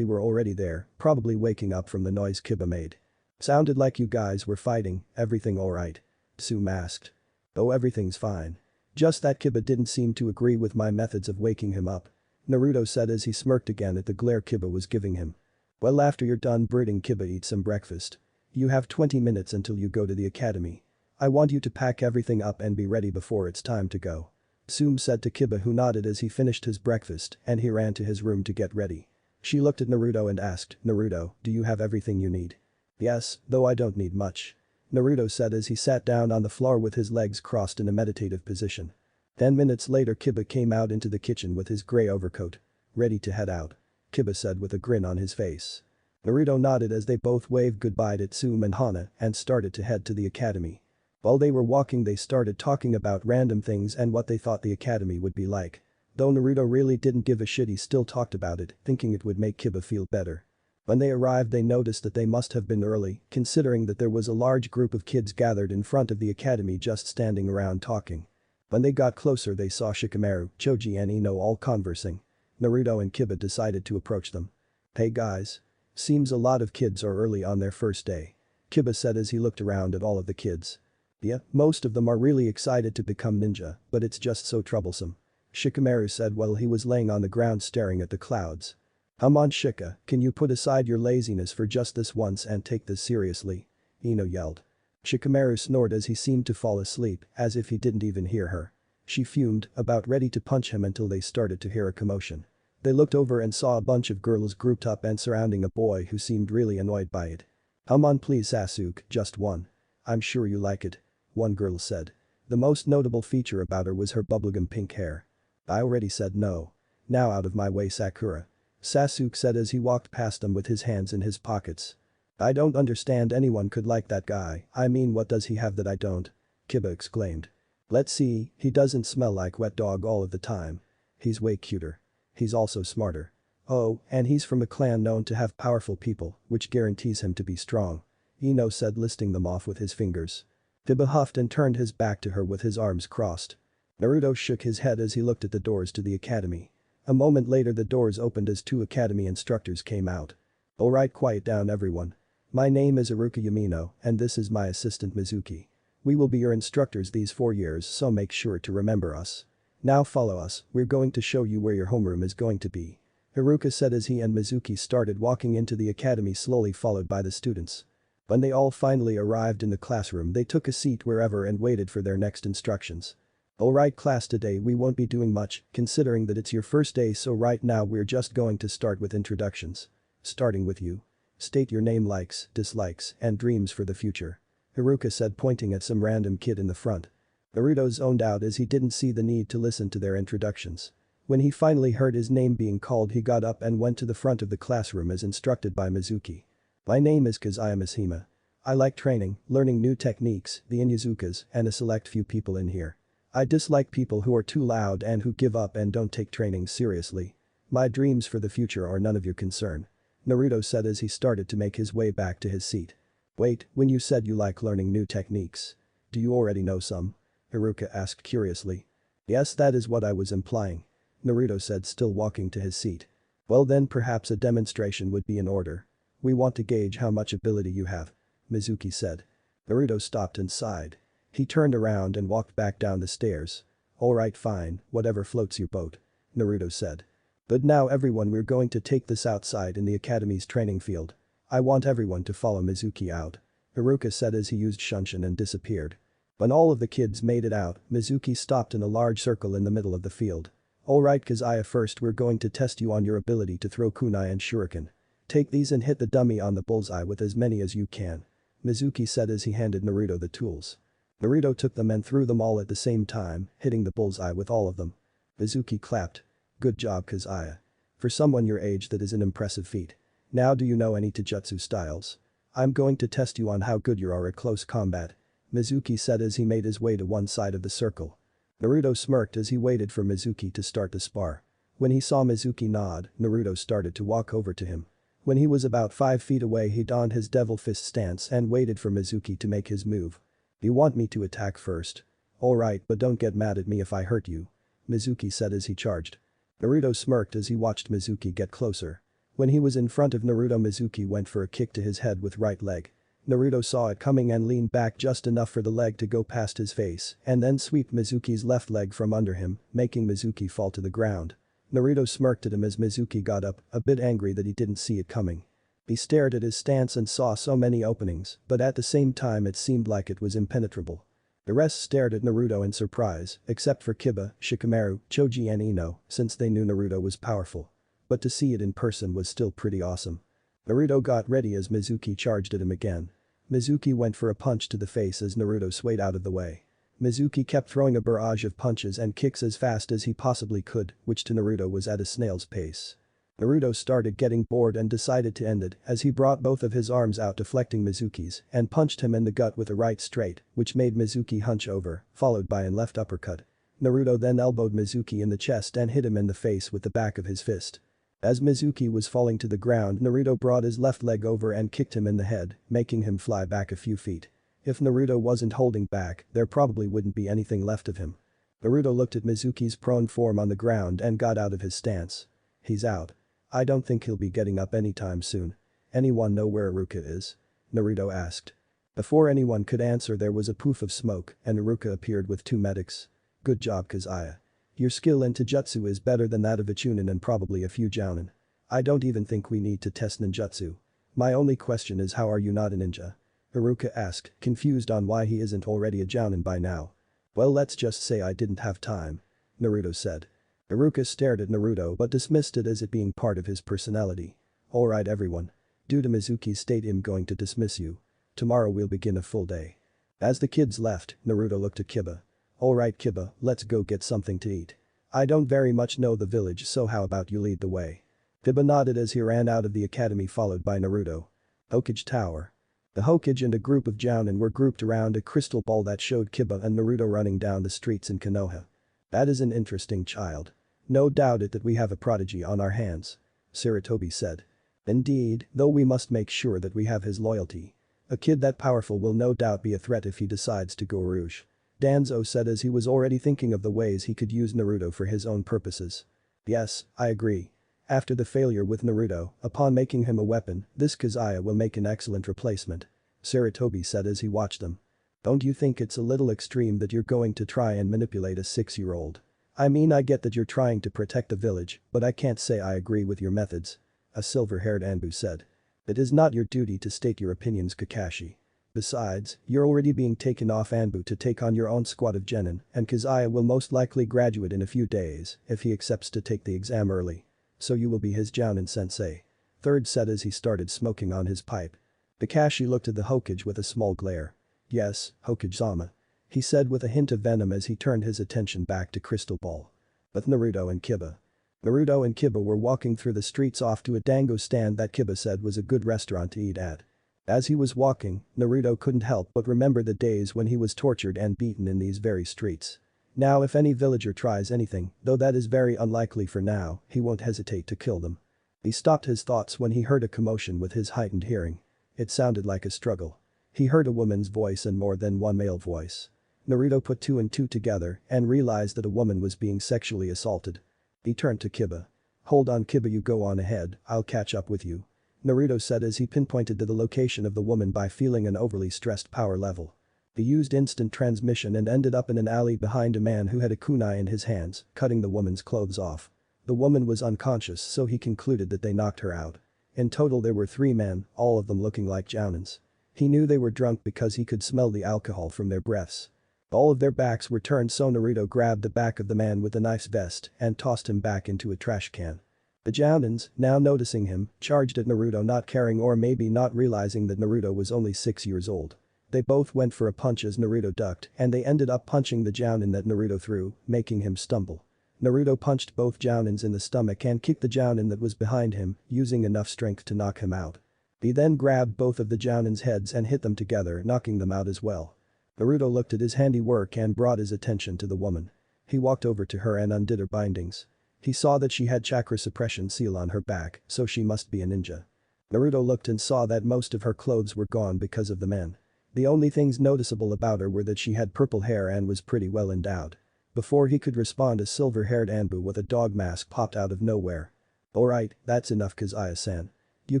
were already there, probably waking up from the noise Kiba made. "Sounded like you guys were fighting, everything alright?" Tsume asked. "Oh, everything's fine. Just that Kiba didn't seem to agree with my methods of waking him up," Naruto said as he smirked again at the glare Kiba was giving him. "Well, after you're done brooding Kiba, eat some breakfast. You have 20 minutes until you go to the academy. I want you to pack everything up and be ready before it's time to go," Tsume said to Kiba who nodded as he finished his breakfast and he ran to his room to get ready. She looked at Naruto and asked, "Naruto, do you have everything you need?" "Yes, though I don't need much," Naruto said as he sat down on the floor with his legs crossed in a meditative position. 10 minutes later Kiba came out into the kitchen with his grey overcoat. "Ready to head out?" Kiba said with a grin on his face. Naruto nodded as they both waved goodbye to Tsume and Hana and started to head to the academy. While they were walking they started talking about random things and what they thought the academy would be like. Though Naruto really didn't give a shit he still talked about it, thinking it would make Kiba feel better. When they arrived they noticed that they must have been early, considering that there was a large group of kids gathered in front of the academy just standing around talking. When they got closer they saw Shikamaru, Choji and Ino all conversing. Naruto and Kiba decided to approach them. "Hey guys. Seems a lot of kids are early on their first day," Kiba said as he looked around at all of the kids. "Yeah, most of them are really excited to become ninja, but it's just so troublesome," Shikamaru said while he was laying on the ground staring at the clouds. "Come on Shika, can you put aside your laziness for just this once and take this seriously?" Ino yelled. Shikamaru snored as he seemed to fall asleep, as if he didn't even hear her. She fumed, about ready to punch him until they started to hear a commotion. They looked over and saw a bunch of girls grouped up and surrounding a boy who seemed really annoyed by it. "Come on please Sasuke, just one. I'm sure you like it," one girl said. The most notable feature about her was her bubblegum pink hair. "I already said no. Now out of my way Sakura," Sasuke said as he walked past them with his hands in his pockets. "I don't understand anyone could like that guy, I mean what does he have that I don't?" Kiba exclaimed. "Let's see, he doesn't smell like wet dog all of the time. He's way cuter. He's also smarter. Oh, and he's from a clan known to have powerful people, which guarantees him to be strong," Ino said listing them off with his fingers. Kiba huffed and turned his back to her with his arms crossed. Naruto shook his head as he looked at the doors to the academy. A moment later the doors opened as 2 academy instructors came out. "Alright, quiet down everyone. My name is Iruka Yamino and this is my assistant Mizuki. We will be your instructors these 4 years so make sure to remember us. Now follow us, we're going to show you where your homeroom is going to be," Iruka said as he and Mizuki started walking into the academy slowly followed by the students. When they all finally arrived in the classroom they took a seat wherever and waited for their next instructions. "Alright class, today we won't be doing much considering that it's your first day, so right now we're just going to start with introductions. Starting with you. State your name, likes, dislikes, and dreams for the future," Iruka said pointing at some random kid in the front. Naruto zoned out as he didn't see the need to listen to their introductions. When he finally heard his name being called he got up and went to the front of the classroom as instructed by Mizuki. "My name is Kazaya Mishima. I like training, learning new techniques, the Inuzukas, and a select few people in here. I dislike people who are too loud and who give up and don't take training seriously. My dreams for the future are none of your concern," Naruto said as he started to make his way back to his seat. "Wait, when you said you like learning new techniques, do you already know some?" Iruka asked curiously. "Yes, that is what I was implying," Naruto said, still walking to his seat. "Well then perhaps a demonstration would be in order. We want to gauge how much ability you have," Mizuki said. Naruto stopped and sighed. He turned around and walked back down the stairs. "Alright fine, whatever floats your boat," Naruto said. "But now everyone, we're going to take this outside in the academy's training field. I want everyone to follow Mizuki out," Iruka said as he used Shunshin and disappeared. When all of the kids made it out, Mizuki stopped in a large circle in the middle of the field. "Alright Kazaya, first we're going to test you on your ability to throw kunai and shuriken. Take these and hit the dummy on the bullseye with as many as you can," Mizuki said as he handed Naruto the tools. Naruto took them and threw them all at the same time, hitting the bullseye with all of them. Mizuki clapped. "Good job Kazaya. For someone your age that is an impressive feat. Now do you know any taijutsu styles? I'm going to test you on how good you are at close combat," Mizuki said as he made his way to one side of the circle. Naruto smirked as he waited for Mizuki to start the spar. When he saw Mizuki nod, Naruto started to walk over to him. When he was about 5 feet away he donned his devil fist stance and waited for Mizuki to make his move. "You want me to attack first? Alright, but don't get mad at me if I hurt you," Mizuki said as he charged. Naruto smirked as he watched Mizuki get closer. When he was in front of Naruto, Mizuki went for a kick to his head with right leg. Naruto saw it coming and leaned back just enough for the leg to go past his face and then sweep Mizuki's left leg from under him, making Mizuki fall to the ground. Naruto smirked at him as Mizuki got up, a bit angry that he didn't see it coming. He stared at his stance and saw so many openings, but at the same time it seemed like it was impenetrable. The rest stared at Naruto in surprise, except for Kiba, Shikamaru, Choji and Ino, since they knew Naruto was powerful. But to see it in person was still pretty awesome. Naruto got ready as Mizuki charged at him again. Mizuki went for a punch to the face as Naruto swayed out of the way. Mizuki kept throwing a barrage of punches and kicks as fast as he possibly could, which to Naruto was at a snail's pace. Naruto started getting bored and decided to end it as he brought both of his arms out deflecting Mizuki's and punched him in the gut with a right straight, which made Mizuki hunch over, followed by a left uppercut. Naruto then elbowed Mizuki in the chest and hit him in the face with the back of his fist. As Mizuki was falling to the ground, Naruto brought his left leg over and kicked him in the head, making him fly back a few feet. If Naruto wasn't holding back, there probably wouldn't be anything left of him. Naruto looked at Mizuki's prone form on the ground and got out of his stance. He's out. I don't think he'll be getting up anytime soon. Anyone know where Iruka is? Naruto asked. Before anyone could answer, there was a poof of smoke and Iruka appeared with 2 medics. Good job, Kazaya. Your skill in Taijutsu is better than that of a Chunin and probably a few Jounin. I don't even think we need to test ninjutsu. My only question is, how are you not a ninja? Iruka asked, confused on why he isn't already a Jounin by now. Well, let's just say I didn't have time. Naruto said. Iruka stared at Naruto but dismissed it as it being part of his personality. Alright everyone. Due to Mizuki's state, I'm going to dismiss you. Tomorrow we'll begin a full day. As the kids left, Naruto looked at Kiba. Alright Kiba, let's go get something to eat. I don't very much know the village, so how about you lead the way? Kiba nodded as he ran out of the academy followed by Naruto. Hokage Tower. The Hokage and a group of Jounin were grouped around a crystal ball that showed Kiba and Naruto running down the streets in Konoha. That is an interesting child. No doubt it that we have a prodigy on our hands. Sarutobi said. Indeed, though we must make sure that we have his loyalty. A kid that powerful will no doubt be a threat if he decides to go rouge. Danzo said as he was already thinking of the ways he could use Naruto for his own purposes. Yes, I agree. After the failure with Naruto, upon making him a weapon, this Kazaya will make an excellent replacement. Sarutobi said as he watched them. Don't you think it's a little extreme that you're going to try and manipulate a 6-year-old? I mean, I get that you're trying to protect the village, but I can't say I agree with your methods. A silver-haired Anbu said. It is not your duty to state your opinions, Kakashi. Besides, you're already being taken off Anbu to take on your own squad of genin, and Kazaya will most likely graduate in a few days if he accepts to take the exam early. So you will be his Jounin sensei. Third said as he started smoking on his pipe. Kakashi looked at the Hokage with a small glare. Yes, Hokage-sama. He said with a hint of venom as he turned his attention back to Crystal Ball. But Naruto and Kiba. Naruto and Kiba were walking through the streets off to a dango stand that Kiba said was a good restaurant to eat at. As he was walking, Naruto couldn't help but remember the days when he was tortured and beaten in these very streets. Now if any villager tries anything, though that is very unlikely for now, he won't hesitate to kill them. He stopped his thoughts when he heard a commotion with his heightened hearing. It sounded like a struggle. He heard a woman's voice and more than one male voice. Naruto put 2 and 2 together and realized that a woman was being sexually assaulted. He turned to Kiba. Hold on Kiba, you go on ahead, I'll catch up with you. Naruto said as he pinpointed to the location of the woman by feeling an overly stressed power level. He used instant transmission and ended up in an alley behind a man who had a kunai in his hands, cutting the woman's clothes off. The woman was unconscious, so he concluded that they knocked her out. In total there were 3 men, all of them looking like Jounins. He knew they were drunk because he could smell the alcohol from their breaths. All of their backs were turned, so Naruto grabbed the back of the man with the knife's vest and tossed him back into a trash can. The Jounins, now noticing him, charged at Naruto, not caring or maybe not realizing that Naruto was only 6 years old. They both went for a punch as Naruto ducked and they ended up punching the Jounin that Naruto threw, making him stumble. Naruto punched both Jounins in the stomach and kicked the Jounin that was behind him, using enough strength to knock him out. He then grabbed both of the Jounin's heads and hit them together, knocking them out as well. Naruto looked at his handiwork and brought his attention to the woman. He walked over to her and undid her bindings. He saw that she had chakra suppression seal on her back, so she must be a ninja. Naruto looked and saw that most of her clothes were gone because of the men. The only things noticeable about her were that she had purple hair and was pretty well endowed. Before he could respond, a silver-haired Anbu with a dog mask popped out of nowhere. Alright, that's enough Kazaya-san. You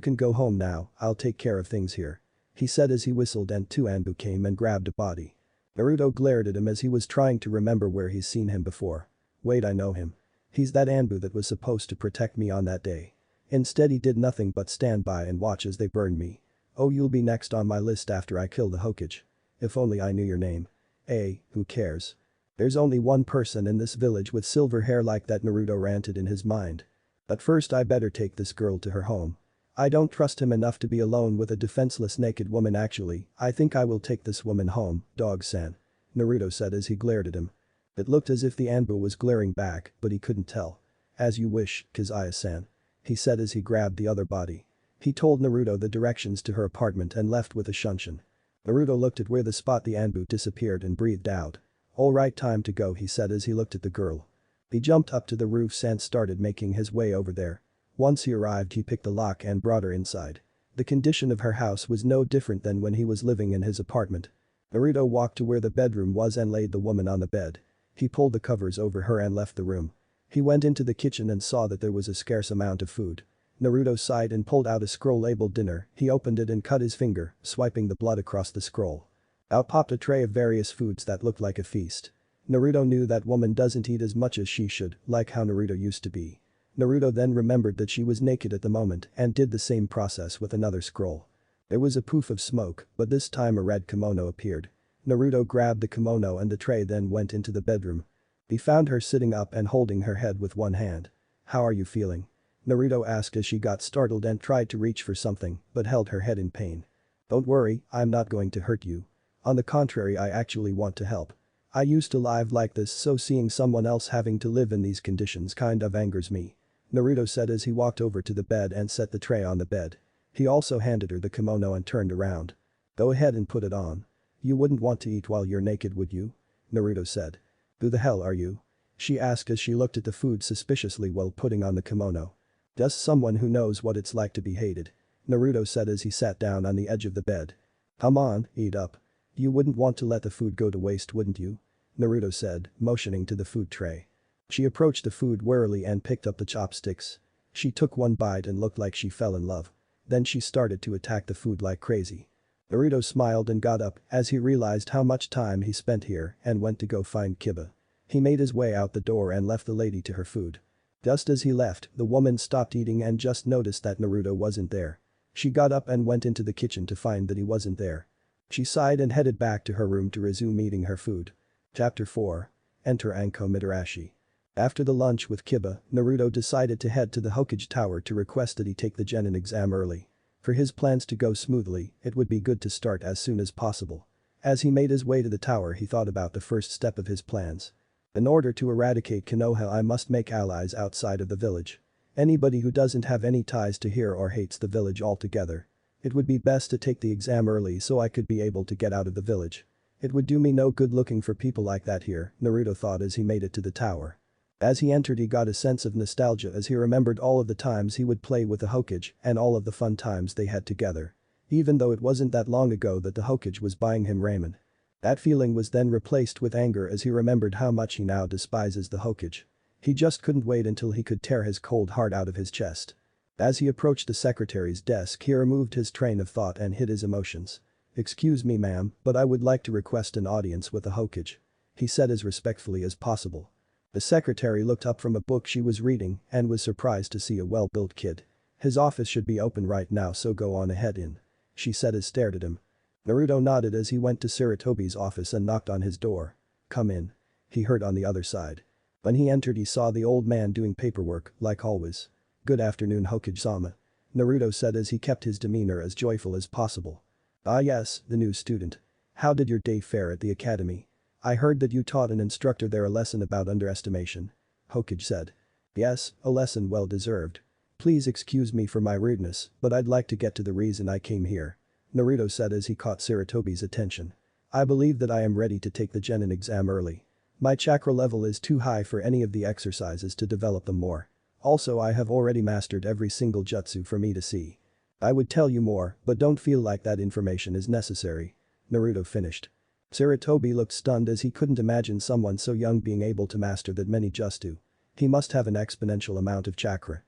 can go home now, I'll take care of things here. He said as he whistled and 2 Anbu came and grabbed a body. Naruto glared at him as he was trying to remember where he's seen him before. Wait, I know him. He's that Anbu that was supposed to protect me on that day. Instead he did nothing but stand by and watch as they burned me. Oh, you'll be next on my list after I kill the Hokage. If only I knew your name. Who cares? There's only one person in this village with silver hair like that, Naruto ranted in his mind. But first I better take this girl to her home. I don't trust him enough to be alone with a defenseless naked woman. Actually, I think I will take this woman home, dog-san. Naruto said as he glared at him. It looked as if the Anbu was glaring back, but he couldn't tell. As you wish, Kazaya-san. He said as he grabbed the other body. He told Naruto the directions to her apartment and left with a shunshin. Naruto looked at where the spot the Anbu disappeared and breathed out. Alright, time to go, he said as he looked at the girl. He jumped up to the roofs and started making his way over there. Once he arrived he picked the lock and brought her inside. The condition of her house was no different than when he was living in his apartment. Naruto walked to where the bedroom was and laid the woman on the bed. He pulled the covers over her and left the room. He went into the kitchen and saw that there was a scarce amount of food. Naruto sighed and pulled out a scroll labeled dinner. He opened it and cut his finger, swiping the blood across the scroll. Out popped a tray of various foods that looked like a feast. Naruto knew that woman doesn't eat as much as she should, like how Naruto used to be. Naruto then remembered that she was naked at the moment and did the same process with another scroll. There was a poof of smoke, but this time a red kimono appeared. Naruto grabbed the kimono and the tray then went into the bedroom. He found her sitting up and holding her head with one hand. "How are you feeling?" Naruto asked as she got startled and tried to reach for something, but held her head in pain. "Don't worry, I'm not going to hurt you. On the contrary, I actually want to help. I used to live like this, so seeing someone else having to live in these conditions kind of angers me," Naruto said as he walked over to the bed and set the tray on the bed. He also handed her the kimono and turned around. "Go ahead and put it on. You wouldn't want to eat while you're naked, would you?" Naruto said. "Who the hell are you?" she asked as she looked at the food suspiciously while putting on the kimono. "Just someone who knows what it's like to be hated," Naruto said as he sat down on the edge of the bed. "Come on, eat up. You wouldn't want to let the food go to waste, wouldn't you?" Naruto said, motioning to the food tray. She approached the food warily and picked up the chopsticks. She took one bite and looked like she fell in love. Then she started to attack the food like crazy. Naruto smiled and got up as he realized how much time he spent here and went to go find Kiba. He made his way out the door and left the lady to her food. Just as he left, the woman stopped eating and just noticed that Naruto wasn't there. She got up and went into the kitchen to find that he wasn't there. She sighed and headed back to her room to resume eating her food. Chapter 4. Enter Anko Mitarashi. After the lunch with Kiba, Naruto decided to head to the Hokage Tower to request that he take the Genin exam early. For his plans to go smoothly, it would be good to start as soon as possible. As he made his way to the tower, he thought about the first step of his plans. In order to eradicate Konoha, I must make allies outside of the village. Anybody who doesn't have any ties to here or hates the village altogether. It would be best to take the exam early so I could be able to get out of the village. It would do me no good looking for people like that here, Naruto thought as he made it to the tower. As he entered, he got a sense of nostalgia as he remembered all of the times he would play with the Hokage and all of the fun times they had together. Even though it wasn't that long ago that the Hokage was buying him ramen. That feeling was then replaced with anger as he remembered how much he now despises the Hokage. He just couldn't wait until he could tear his cold heart out of his chest. As he approached the secretary's desk, he removed his train of thought and hid his emotions. "Excuse me, ma'am, but I would like to request an audience with the Hokage," he said as respectfully as possible. The secretary looked up from a book she was reading and was surprised to see a well-built kid. "His office should be open right now, so go on ahead in," she said as stared at him. Naruto nodded as he went to Sarutobi's office and knocked on his door. "Come in," he heard on the other side. When he entered, he saw the old man doing paperwork, like always. "Good afternoon, Hokage-sama," Naruto said as he kept his demeanor as joyful as possible. "Ah yes, the new student. How did your day fare at the academy? I heard that you taught an instructor there a lesson about underestimation," Hokage said. "Yes, a lesson well deserved. Please excuse me for my rudeness, but I'd like to get to the reason I came here," Naruto said as he caught Sarutobi's attention. "I believe that I am ready to take the Genin exam early. My chakra level is too high for any of the exercises to develop them more. Also, I have already mastered every single jutsu for me to see. I would tell you more, but don't feel like that information is necessary," Naruto finished. Sarutobi looked stunned as he couldn't imagine someone so young being able to master that many jutsu. He must have an exponential amount of chakra.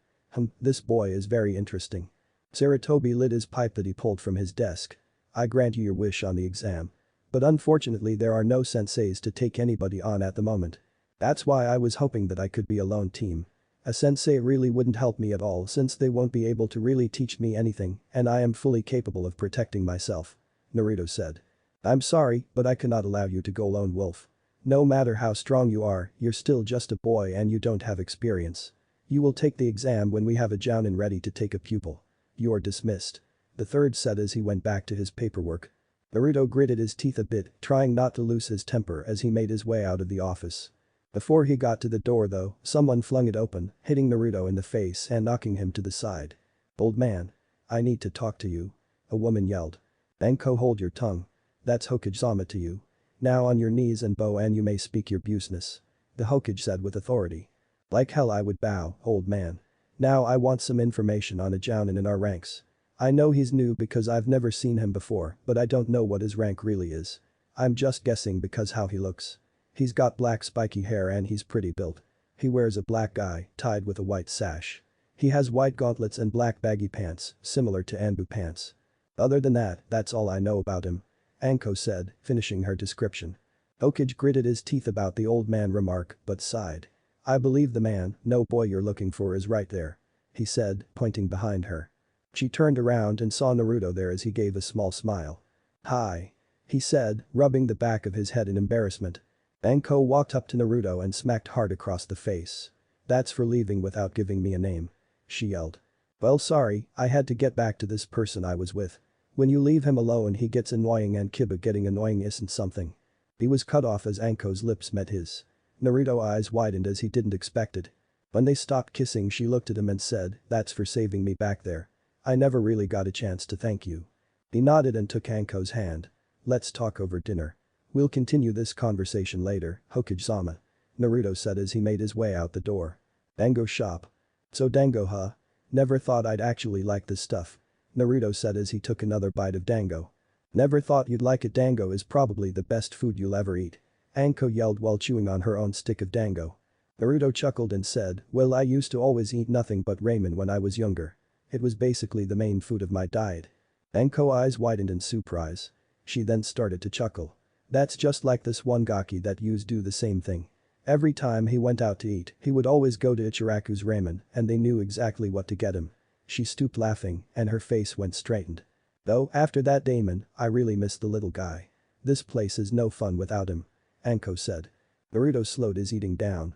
This boy is very interesting. Sarutobi lit his pipe that he pulled from his desk. "I grant you your wish on the exam. But unfortunately there are no senseis to take anybody on at the moment. That's why I was hoping that I could be a lone team. A sensei really wouldn't help me at all since they won't be able to really teach me anything and I am fully capable of protecting myself," Naruto said. "I'm sorry, but I cannot allow you to go lone wolf. No matter how strong you are, you're still just a boy and you don't have experience. You will take the exam when we have a jounin ready to take a pupil. You're dismissed," the third said as he went back to his paperwork. Naruto gritted his teeth a bit, trying not to lose his temper as he made his way out of the office. Before he got to the door though, someone flung it open, hitting Naruto in the face and knocking him to the side. "Old man. I need to talk to you," a woman yelled. "Anko, hold your tongue. That's Hokage-sama to you. Now on your knees and bow and you may speak your business," the Hokage said with authority. "Like hell I would bow, old man. Now I want some information on a jounin in our ranks. I know he's new because I've never seen him before, but I don't know what his rank really is. I'm just guessing because how he looks. He's got black spiky hair and he's pretty built. He wears a black guy tied with a white sash. He has white gauntlets and black baggy pants, similar to Anbu pants. Other than that, that's all I know about him. Anko said, finishing her description. Okage gritted his teeth about the old man remark, but sighed. I believe the man, no boy you're looking for is right there. He said, pointing behind her. She turned around and saw Naruto there as he gave a small smile. Hi. He said, rubbing the back of his head in embarrassment. Anko walked up to Naruto and smacked hard across the face. That's for leaving without giving me a name. She yelled. Well sorry, I had to get back to this person I was with. When you leave him alone he gets annoying and Kiba getting annoying isn't something. He was cut off as Anko's lips met his. Naruto's eyes widened as he didn't expect it. When they stopped kissing she looked at him and said, that's for saving me back there. I never really got a chance to thank you. He nodded and took Anko's hand. Let's talk over dinner. We'll continue this conversation later, Hokage-sama. Naruto said as he made his way out the door. Dango shop. So dango huh? Never thought I'd actually like this stuff. Naruto said as he took another bite of dango. Never thought you'd like it. Dango is probably the best food you'll ever eat. Anko yelled while chewing on her own stick of dango. Naruto chuckled and said, well I used to always eat nothing but ramen when I was younger. It was basically the main food of my diet. Anko's eyes widened in surprise. She then started to chuckle. That's just like this one gaki that used to do the same thing. Every time he went out to eat, he would always go to Ichiraku's ramen and they knew exactly what to get him. She stooped laughing and her face went straightened. Though, after that Damon, I really miss the little guy. This place is no fun without him. Anko said. Naruto slowed his eating down.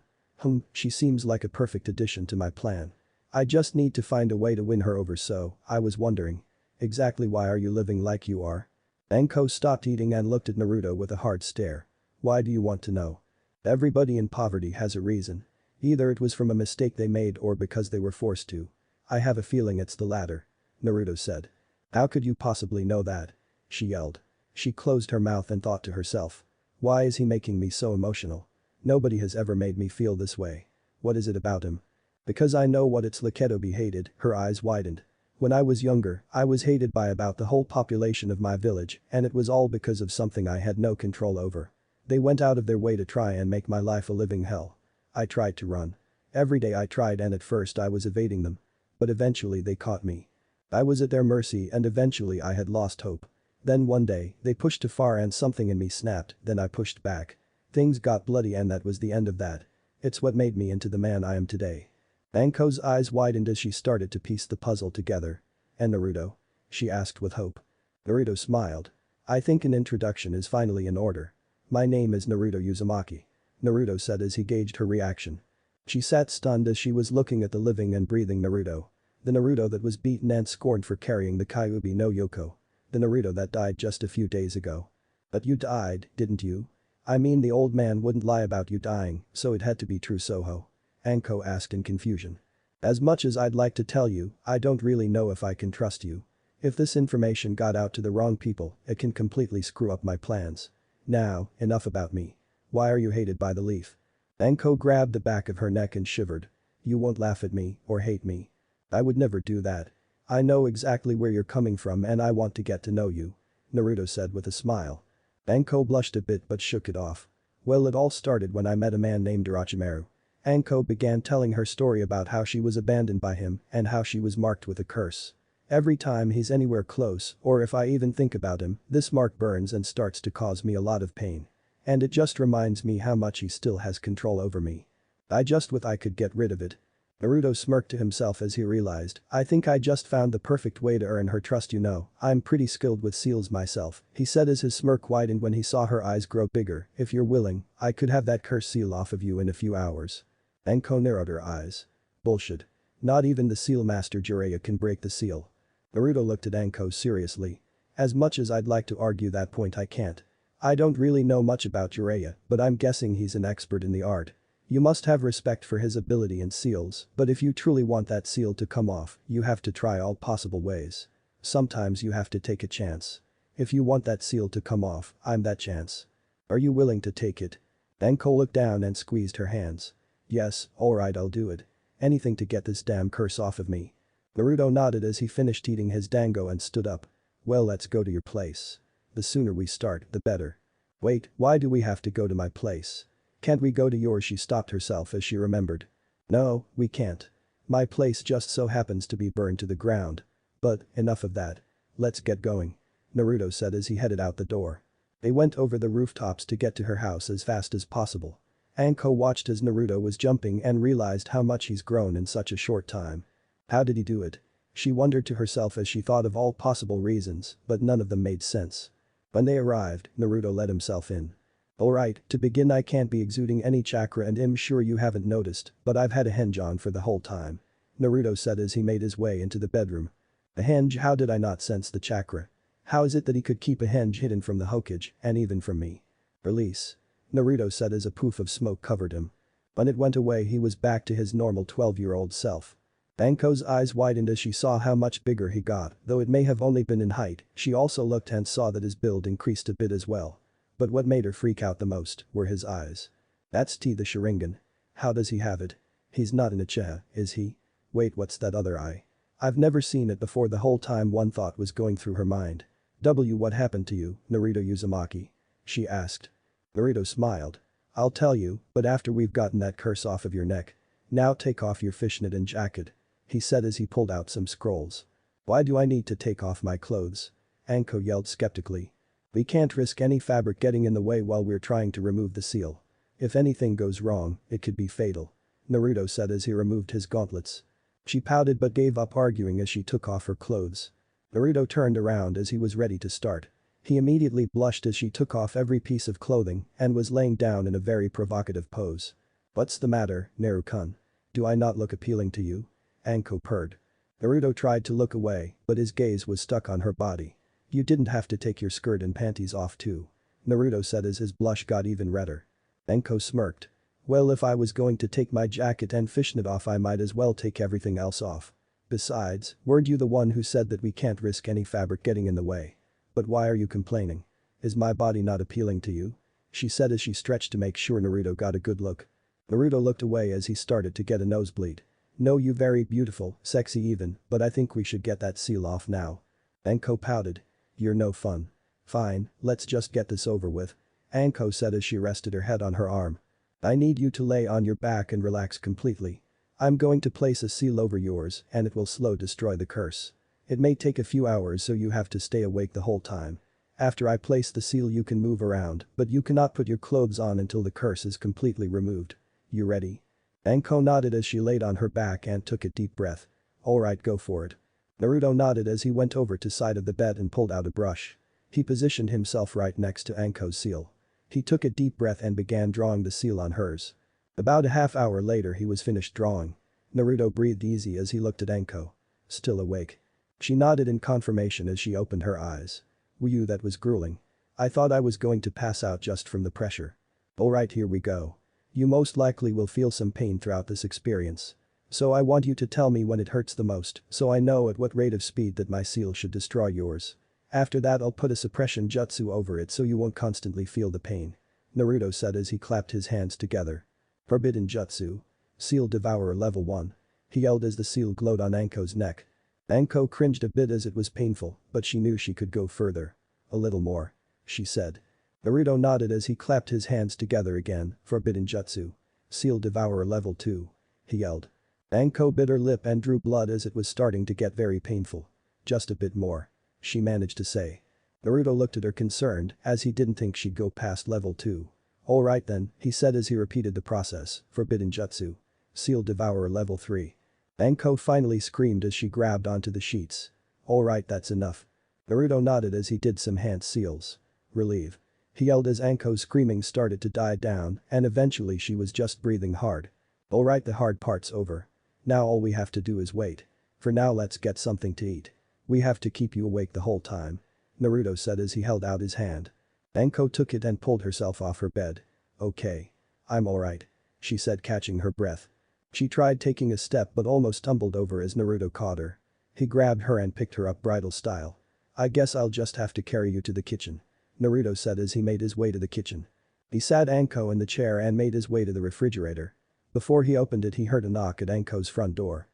She seems like a perfect addition to my plan. I just need to find a way to win her over so, I was wondering. Exactly why are you living like you are? Anko stopped eating and looked at Naruto with a hard stare. Why do you want to know? Everybody in poverty has a reason. Either it was from a mistake they made or because they were forced to. I have a feeling it's the latter. Naruto said. How could you possibly know that? She yelled. She closed her mouth and thought to herself. Why is he making me so emotional? Nobody has ever made me feel this way. What is it about him? Because I know what it's like to be hated, her eyes widened. When I was younger, I was hated by about the whole population of my village and it was all because of something I had no control over. They went out of their way to try and make my life a living hell. I tried to run. Every day I tried and at first I was evading them. But eventually they caught me. I was at their mercy and eventually I had lost hope. Then one day, they pushed too far and something in me snapped, then I pushed back. Things got bloody and that was the end of that. It's what made me into the man I am today. Anko's eyes widened as she started to piece the puzzle together. And Naruto? She asked with hope. Naruto smiled. I think an introduction is finally in order. My name is Naruto Uzumaki. Naruto said as he gauged her reaction. She sat stunned as she was looking at the living and breathing Naruto. The Naruto that was beaten and scorned for carrying the Kyuubi no Yoko. The Naruto that died just a few days ago. But you died, didn't you? I mean the old man wouldn't lie about you dying, so it had to be true Soho. Anko asked in confusion. As much as I'd like to tell you, I don't really know if I can trust you. If this information got out to the wrong people, it can completely screw up my plans. Now, enough about me. Why are you hated by the leaf? Anko grabbed the back of her neck and shivered. You won't laugh at me or hate me. I would never do that. I know exactly where you're coming from and I want to get to know you. Naruto said with a smile. Anko blushed a bit but shook it off. Well, it all started when I met a man named Orochimaru. Anko began telling her story about how she was abandoned by him and how she was marked with a curse. Every time he's anywhere close or if I even think about him, this mark burns and starts to cause me a lot of pain. And it just reminds me how much he still has control over me. I just wish I could get rid of it. Naruto smirked to himself as he realized, I think I just found the perfect way to earn her trust I'm pretty skilled with seals myself, he said as his smirk widened when he saw her eyes grow bigger, if you're willing, I could have that curse seal off of you in a few hours. Anko narrowed her eyes. Bullshit. Not even the seal master Jiraiya can break the seal. Naruto looked at Anko seriously. As much as I'd like to argue that point I can't. I don't really know much about Jiraiya, but I'm guessing he's an expert in the art. You must have respect for his ability in seals, but if you truly want that seal to come off, you have to try all possible ways. Sometimes you have to take a chance. If you want that seal to come off, I'm that chance. Are you willing to take it? Anko looked down and squeezed her hands. Yes, alright I'll do it. Anything to get this damn curse off of me. Naruto nodded as he finished eating his dango and stood up. Well, let's go to your place. The sooner we start, the better. Wait, why do we have to go to my place? Can't we go to yours? She stopped herself as she remembered. No, we can't. My place just so happens to be burned to the ground. But, enough of that. Let's get going. Naruto said as he headed out the door. They went over the rooftops to get to her house as fast as possible. Anko watched as Naruto was jumping and realized how much he's grown in such a short time. How did he do it? She wondered to herself as she thought of all possible reasons, but none of them made sense. When they arrived, Naruto let himself in. Alright, to begin I can't be exuding any chakra and I'm sure you haven't noticed, but I've had a henge on for the whole time. Naruto said as he made his way into the bedroom. A henge? How did I not sense the chakra? How is it that he could keep a henge hidden from the Hokage, and even from me? Release. Naruto said as a poof of smoke covered him. When it went away he was back to his normal 12-year-old self. Anko's eyes widened as she saw how much bigger he got, though it may have only been in height, she also looked and saw that his build increased a bit as well. But what made her freak out the most were his eyes. That's T the Sharingan. How does he have it? He's not in a Uchiha, is he? Wait, what's that other eye? I've never seen it before. The whole time one thought was going through her mind. What happened to you, Naruto Uzumaki? She asked. Naruto smiled. I'll tell you, but after we've gotten that curse off of your neck. Now take off your fishnet and jacket. He said as he pulled out some scrolls. Why do I need to take off my clothes? Anko yelled skeptically. We can't risk any fabric getting in the way while we're trying to remove the seal. If anything goes wrong, it could be fatal. Naruto said as he removed his gauntlets. She pouted but gave up arguing as she took off her clothes. Naruto turned around as he was ready to start. He immediately blushed as she took off every piece of clothing and was laying down in a very provocative pose. What's the matter, Naru-kun? Do I not look appealing to you? Anko purred. Naruto tried to look away, but his gaze was stuck on her body. You didn't have to take your skirt and panties off too. Naruto said as his blush got even redder. Anko smirked. Well, if I was going to take my jacket and fishnet off I might as well take everything else off. Besides, weren't you the one who said that we can't risk any fabric getting in the way? But why are you complaining? Is my body not appealing to you? She said as she stretched to make sure Naruto got a good look. Naruto looked away as he started to get a nosebleed. No, you very beautiful, sexy even, but I think we should get that seal off now. Anko pouted. You're no fun. Fine, let's just get this over with. Anko said as she rested her head on her arm. I need you to lay on your back and relax completely. I'm going to place a seal over yours and it will slow destroy the curse. It may take a few hours so you have to stay awake the whole time. After I place the seal you can move around, but you cannot put your clothes on until the curse is completely removed. You ready? Anko nodded as she laid on her back and took a deep breath. Alright, go for it. Naruto nodded as he went over to side of the bed and pulled out a brush. He positioned himself right next to Anko's seal. He took a deep breath and began drawing the seal on hers. About a half hour later he was finished drawing. Naruto breathed easy as he looked at Anko. Still awake. She nodded in confirmation as she opened her eyes. Whew, that was grueling. I thought I was going to pass out just from the pressure. Alright, here we go. You most likely will feel some pain throughout this experience. So I want you to tell me when it hurts the most so I know at what rate of speed that my seal should destroy yours. After that I'll put a suppression jutsu over it so you won't constantly feel the pain. Naruto said as he clapped his hands together. Forbidden jutsu. Seal Devourer level 1. He yelled as the seal glowed on Anko's neck. Anko cringed a bit as it was painful, but she knew she could go further. A little more. She said. Naruto nodded as he clapped his hands together again. Forbidden jutsu. Seal Devourer level 2. He yelled. Anko bit her lip and drew blood as it was starting to get very painful. Just a bit more. She managed to say. Naruto looked at her concerned as he didn't think she'd go past level 2. Alright then, he said as he repeated the process. Forbidden jutsu. Seal Devourer level 3. Anko finally screamed as she grabbed onto the sheets. Alright, that's enough. Naruto nodded as he did some hand seals. Relief. He yelled as Anko's screaming started to die down and eventually she was just breathing hard. Alright, the hard part's over. Now all we have to do is wait. For now let's get something to eat. We have to keep you awake the whole time. Naruto said as he held out his hand. Anko took it and pulled herself off her bed. Okay. I'm alright. She said catching her breath. She tried taking a step but almost tumbled over as Naruto caught her. He grabbed her and picked her up bridal style. I guess I'll just have to carry you to the kitchen. Naruto said as he made his way to the kitchen. He sat Anko in the chair and made his way to the refrigerator. Before he opened it he heard a knock at Anko's front door.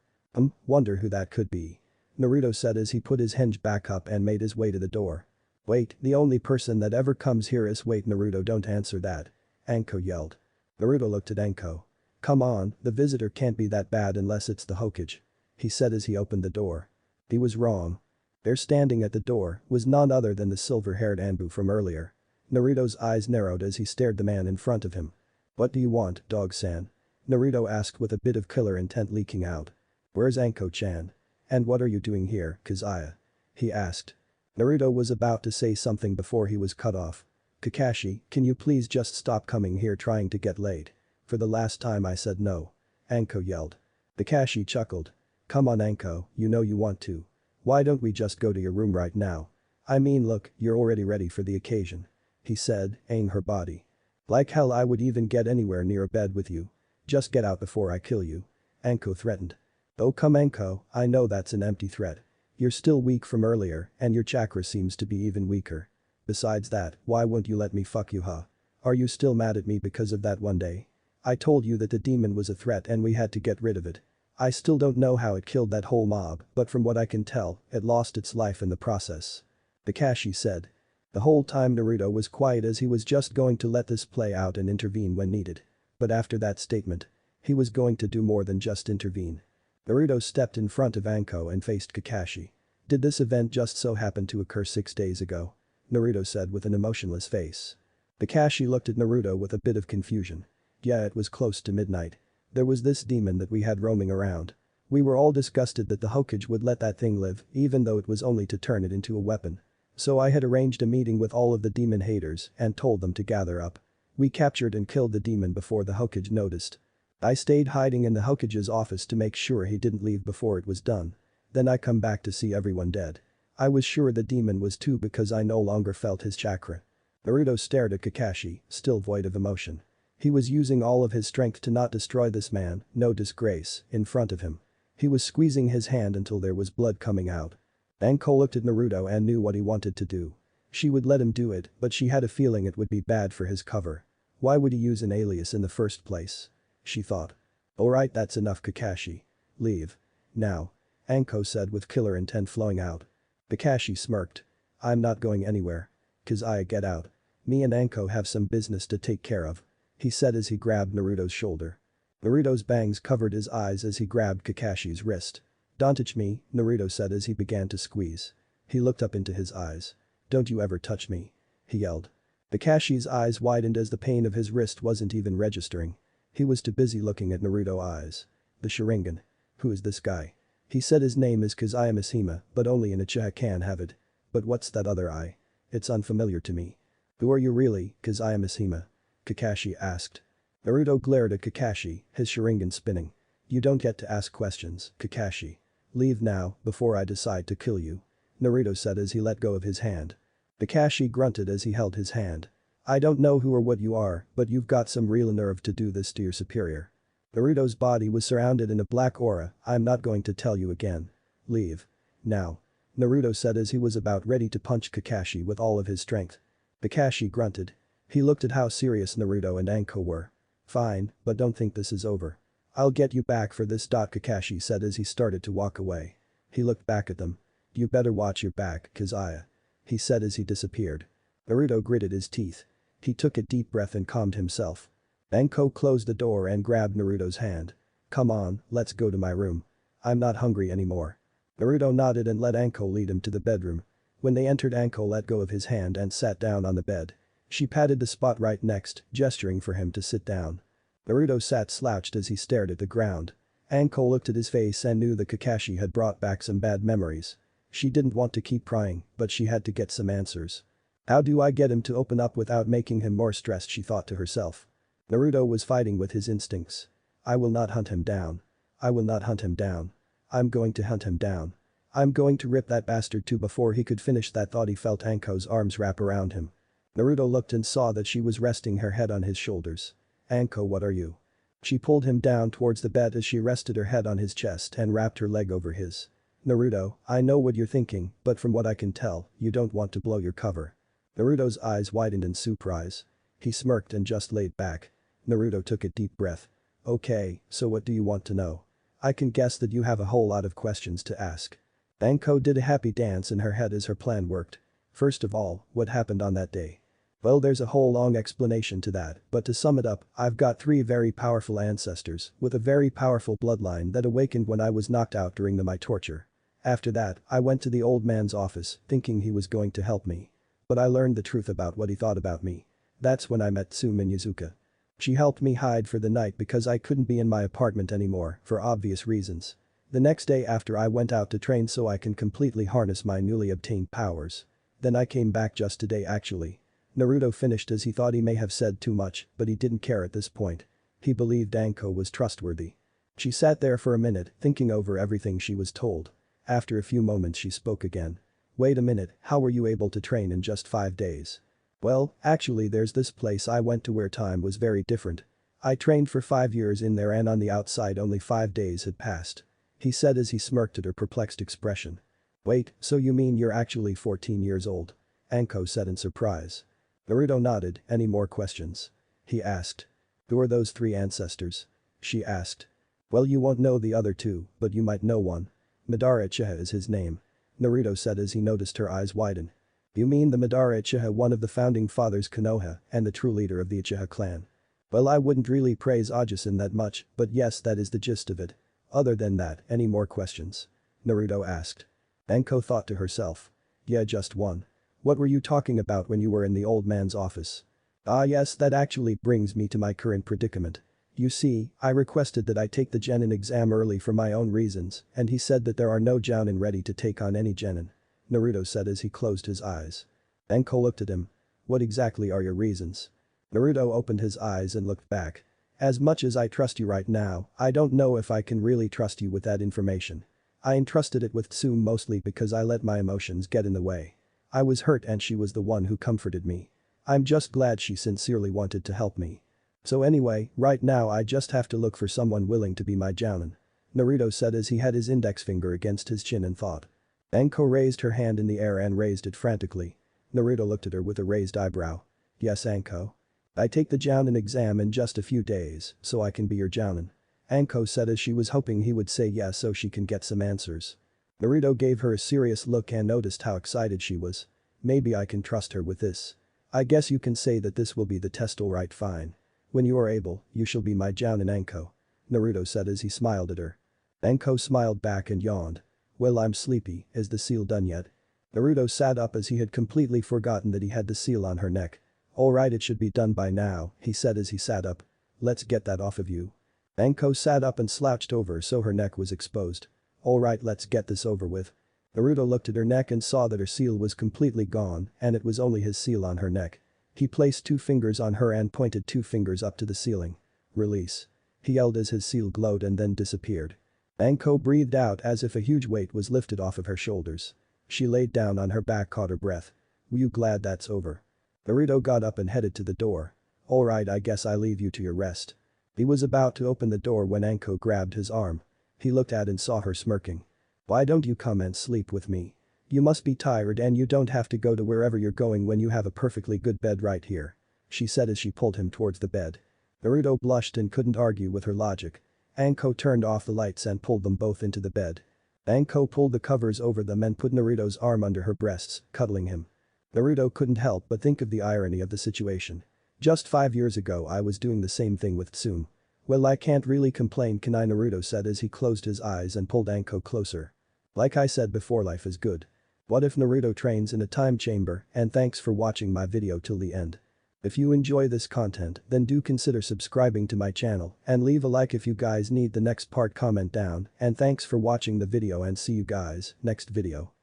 Wonder who that could be. Naruto said as he put his hinge back up and made his way to the door. Wait, the only person that ever comes here is wait Naruto don't answer that. Anko yelled. Naruto looked at Anko. Come on, the visitor can't be that bad unless it's the Hokage. He said as he opened the door. He was wrong. There standing at the door was none other than the silver-haired Anbu from earlier. Naruto's eyes narrowed as he stared the man in front of him. What do you want, dog-san? Naruto asked with a bit of killer intent leaking out. Where's Anko-chan? And what are you doing here, Kazaya? He asked. Naruto was about to say something before he was cut off. Kakashi, can you please just stop coming here trying to get laid? For the last time I said no. Anko yelled. Kakashi chuckled. Come on Anko, you know you want to. Why don't we just go to your room right now? I mean look, you're already ready for the occasion. He said, eyeing her body. Like hell I would even get anywhere near a bed with you. Just get out before I kill you. Anko threatened. Oh come Anko, I know that's an empty threat. You're still weak from earlier and your chakra seems to be even weaker. Besides that, why won't you let me fuck you huh? Are you still mad at me because of that one day? I told you that the demon was a threat and we had to get rid of it. I still don't know how it killed that whole mob, but from what I can tell, it lost its life in the process. Kakashi said. The whole time Naruto was quiet as he was just going to let this play out and intervene when needed. But after that statement, he was going to do more than just intervene. Naruto stepped in front of Anko and faced Kakashi. Did this event just so happen to occur 6 days ago? Naruto said with an emotionless face. Kakashi looked at Naruto with a bit of confusion. Yeah, it was close to midnight. There was this demon that we had roaming around. We were all disgusted that the Hokage would let that thing live even though it was only to turn it into a weapon. So I had arranged a meeting with all of the demon haters and told them to gather up. We captured and killed the demon before the Hokage noticed. I stayed hiding in the Hokage's office to make sure he didn't leave before it was done. Then I come back to see everyone dead. I was sure the demon was too because I no longer felt his chakra. Naruto stared at Kakashi, still void of emotion. He was using all of his strength to not destroy this man, no disgrace, in front of him. He was squeezing his hand until there was blood coming out. Anko looked at Naruto and knew what he wanted to do. She would let him do it, but she had a feeling it would be bad for his cover. Why would he use an alias in the first place? She thought. Alright, that's enough Kakashi. Leave. Now. Anko said with killer intent flowing out. Kakashi smirked. I'm not going anywhere. Kazaya get out. Me and Anko have some business to take care of. He said as he grabbed Naruto's shoulder. Naruto's bangs covered his eyes as he grabbed Kakashi's wrist. Don't touch me, Naruto said as he began to squeeze. He looked up into his eyes. Don't you ever touch me. He yelled. Kakashi's eyes widened as the pain of his wrist wasn't even registering. He was too busy looking at Naruto's eyes. The Sharingan. Who is this guy? He said his name is Kazaya Mishima, but only in Uchiha can have it. But what's that other eye? It's unfamiliar to me. Who are you really, Kazaya Mishima? Kakashi asked. Naruto glared at Kakashi, his Sharingan spinning. You don't get to ask questions, Kakashi. Leave now, before I decide to kill you. Naruto said as he let go of his hand. Kakashi grunted as he held his hand. I don't know who or what you are, but you've got some real nerve to do this to your superior. Naruto's body was surrounded in a black aura. I'm not going to tell you again. Leave. Now. Naruto said as he was about ready to punch Kakashi with all of his strength. Kakashi grunted. He looked at how serious Naruto and Anko were. Fine, but don't think this is over. I'll get you back for this. Kakashi said as he started to walk away. He looked back at them. You better watch your back, Kazaya. He said as he disappeared. Naruto gritted his teeth. He took a deep breath and calmed himself. Anko closed the door and grabbed Naruto's hand. Come on, let's go to my room. I'm not hungry anymore. Naruto nodded and let Anko lead him to the bedroom. When they entered, Anko let go of his hand and sat down on the bed. She patted the spot right next, gesturing for him to sit down. Naruto sat slouched as he stared at the ground. Anko looked at his face and knew that Kakashi had brought back some bad memories. She didn't want to keep prying, but she had to get some answers. How do I get him to open up without making him more stressed, she thought to herself. Naruto was fighting with his instincts. I will not hunt him down. I will not hunt him down. I'm going to hunt him down. I'm going to rip that bastard too. Before he could finish that thought, he felt Anko's arms wrap around him. Naruto looked and saw that she was resting her head on his shoulders. Anko, what are you? She pulled him down towards the bed as she rested her head on his chest and wrapped her leg over his. Naruto, I know what you're thinking, but from what I can tell, you don't want to blow your cover. Naruto's eyes widened in surprise. He smirked and just laid back. Naruto took a deep breath. Okay, so what do you want to know? I can guess that you have a whole lot of questions to ask. Anko did a happy dance in her head as her plan worked. First of all, what happened on that day? Well, there's a whole long explanation to that, but to sum it up, I've got 3 very powerful ancestors with a very powerful bloodline that awakened when I was knocked out during my torture. After that, I went to the old man's office thinking he was going to help me. But I learned the truth about what he thought about me. That's when I met Tsume and Yuzuka. She helped me hide for the night because I couldn't be in my apartment anymore for obvious reasons. The next day after I went out to train so I can completely harness my newly obtained powers. Then I came back just today actually. Naruto finished as he thought he may have said too much, but he didn't care at this point. He believed Anko was trustworthy. She sat there for a minute, thinking over everything she was told. After a few moments she spoke again. Wait a minute, how were you able to train in just 5 days? Well, actually there's this place I went to where time was very different. I trained for 5 years in there and on the outside only 5 days had passed. He said as he smirked at her perplexed expression. Wait, so you mean you're actually 14 years old? Anko said in surprise. Naruto nodded. Any more questions? He asked. Who are those 3 ancestors? She asked. Well, you won't know the other 2, but you might know one. Madara Uchiha is his name. Naruto said as he noticed her eyes widen. You mean the Madara Uchiha, one of the founding fathers Konoha and the true leader of the Uchiha clan? Well, I wouldn't really praise Ajisen that much, but yes, that is the gist of it. Other than that, any more questions? Naruto asked. Anko thought to herself. Yeah, just one. What were you talking about when you were in the old man's office? Ah yes, that actually brings me to my current predicament. You see, I requested that I take the Genin exam early for my own reasons, and he said that there are no Jounin ready to take on any Genin. Naruto said as he closed his eyes. Anko looked at him. What exactly are your reasons? Naruto opened his eyes and looked back. As much as I trust you right now, I don't know if I can really trust you with that information. I entrusted it with Tsume mostly because I let my emotions get in the way. I was hurt and she was the one who comforted me. I'm just glad she sincerely wanted to help me. So anyway, right now I just have to look for someone willing to be my Jounin. Naruto said as he had his index finger against his chin and thought. Anko raised her hand in the air and raised it frantically. Naruto looked at her with a raised eyebrow. Yes, Anko. I take the Jounin exam in just a few days, so I can be your Jounin. Anko said as she was hoping he would say yes so she can get some answers. Naruto gave her a serious look and noticed how excited she was. Maybe I can trust her with this. I guess you can say that this will be the test, alright, fine. When you are able, you shall be my Jounin, Anko. Naruto said as he smiled at her. Anko smiled back and yawned. Well, I'm sleepy, is the seal done yet? Naruto sat up as he had completely forgotten that he had the seal on her neck. Alright, it should be done by now, he said as he sat up. Let's get that off of you. Anko sat up and slouched over so her neck was exposed. Alright, let's get this over with. Naruto looked at her neck and saw that her seal was completely gone and it was only his seal on her neck. He placed 2 fingers on her and pointed 2 fingers up to the ceiling. Release. He yelled as his seal glowed and then disappeared. Anko breathed out as if a huge weight was lifted off of her shoulders. She laid down on her back, caught her breath. Were you glad that's over? Naruto got up and headed to the door. Alright, I guess I leave you to your rest. He was about to open the door when Anko grabbed his arm. He looked at and saw her smirking. Why don't you come and sleep with me? You must be tired and you don't have to go to wherever you're going when you have a perfectly good bed right here. She said as she pulled him towards the bed. Naruto blushed and couldn't argue with her logic. Anko turned off the lights and pulled them both into the bed. Anko pulled the covers over them and put Naruto's arm under her breasts, cuddling him. Naruto couldn't help but think of the irony of the situation. Just 5 years ago I was doing the same thing with Tsume. Well, I can't really complain, can I? Naruto said as he closed his eyes and pulled Anko closer. Like I said before, life is good. What if Naruto trains in a time chamber? And thanks for watching my video till the end. If you enjoy this content, then do consider subscribing to my channel and leave a like if you guys need the next part. Comment down, and thanks for watching the video and see you guys next video.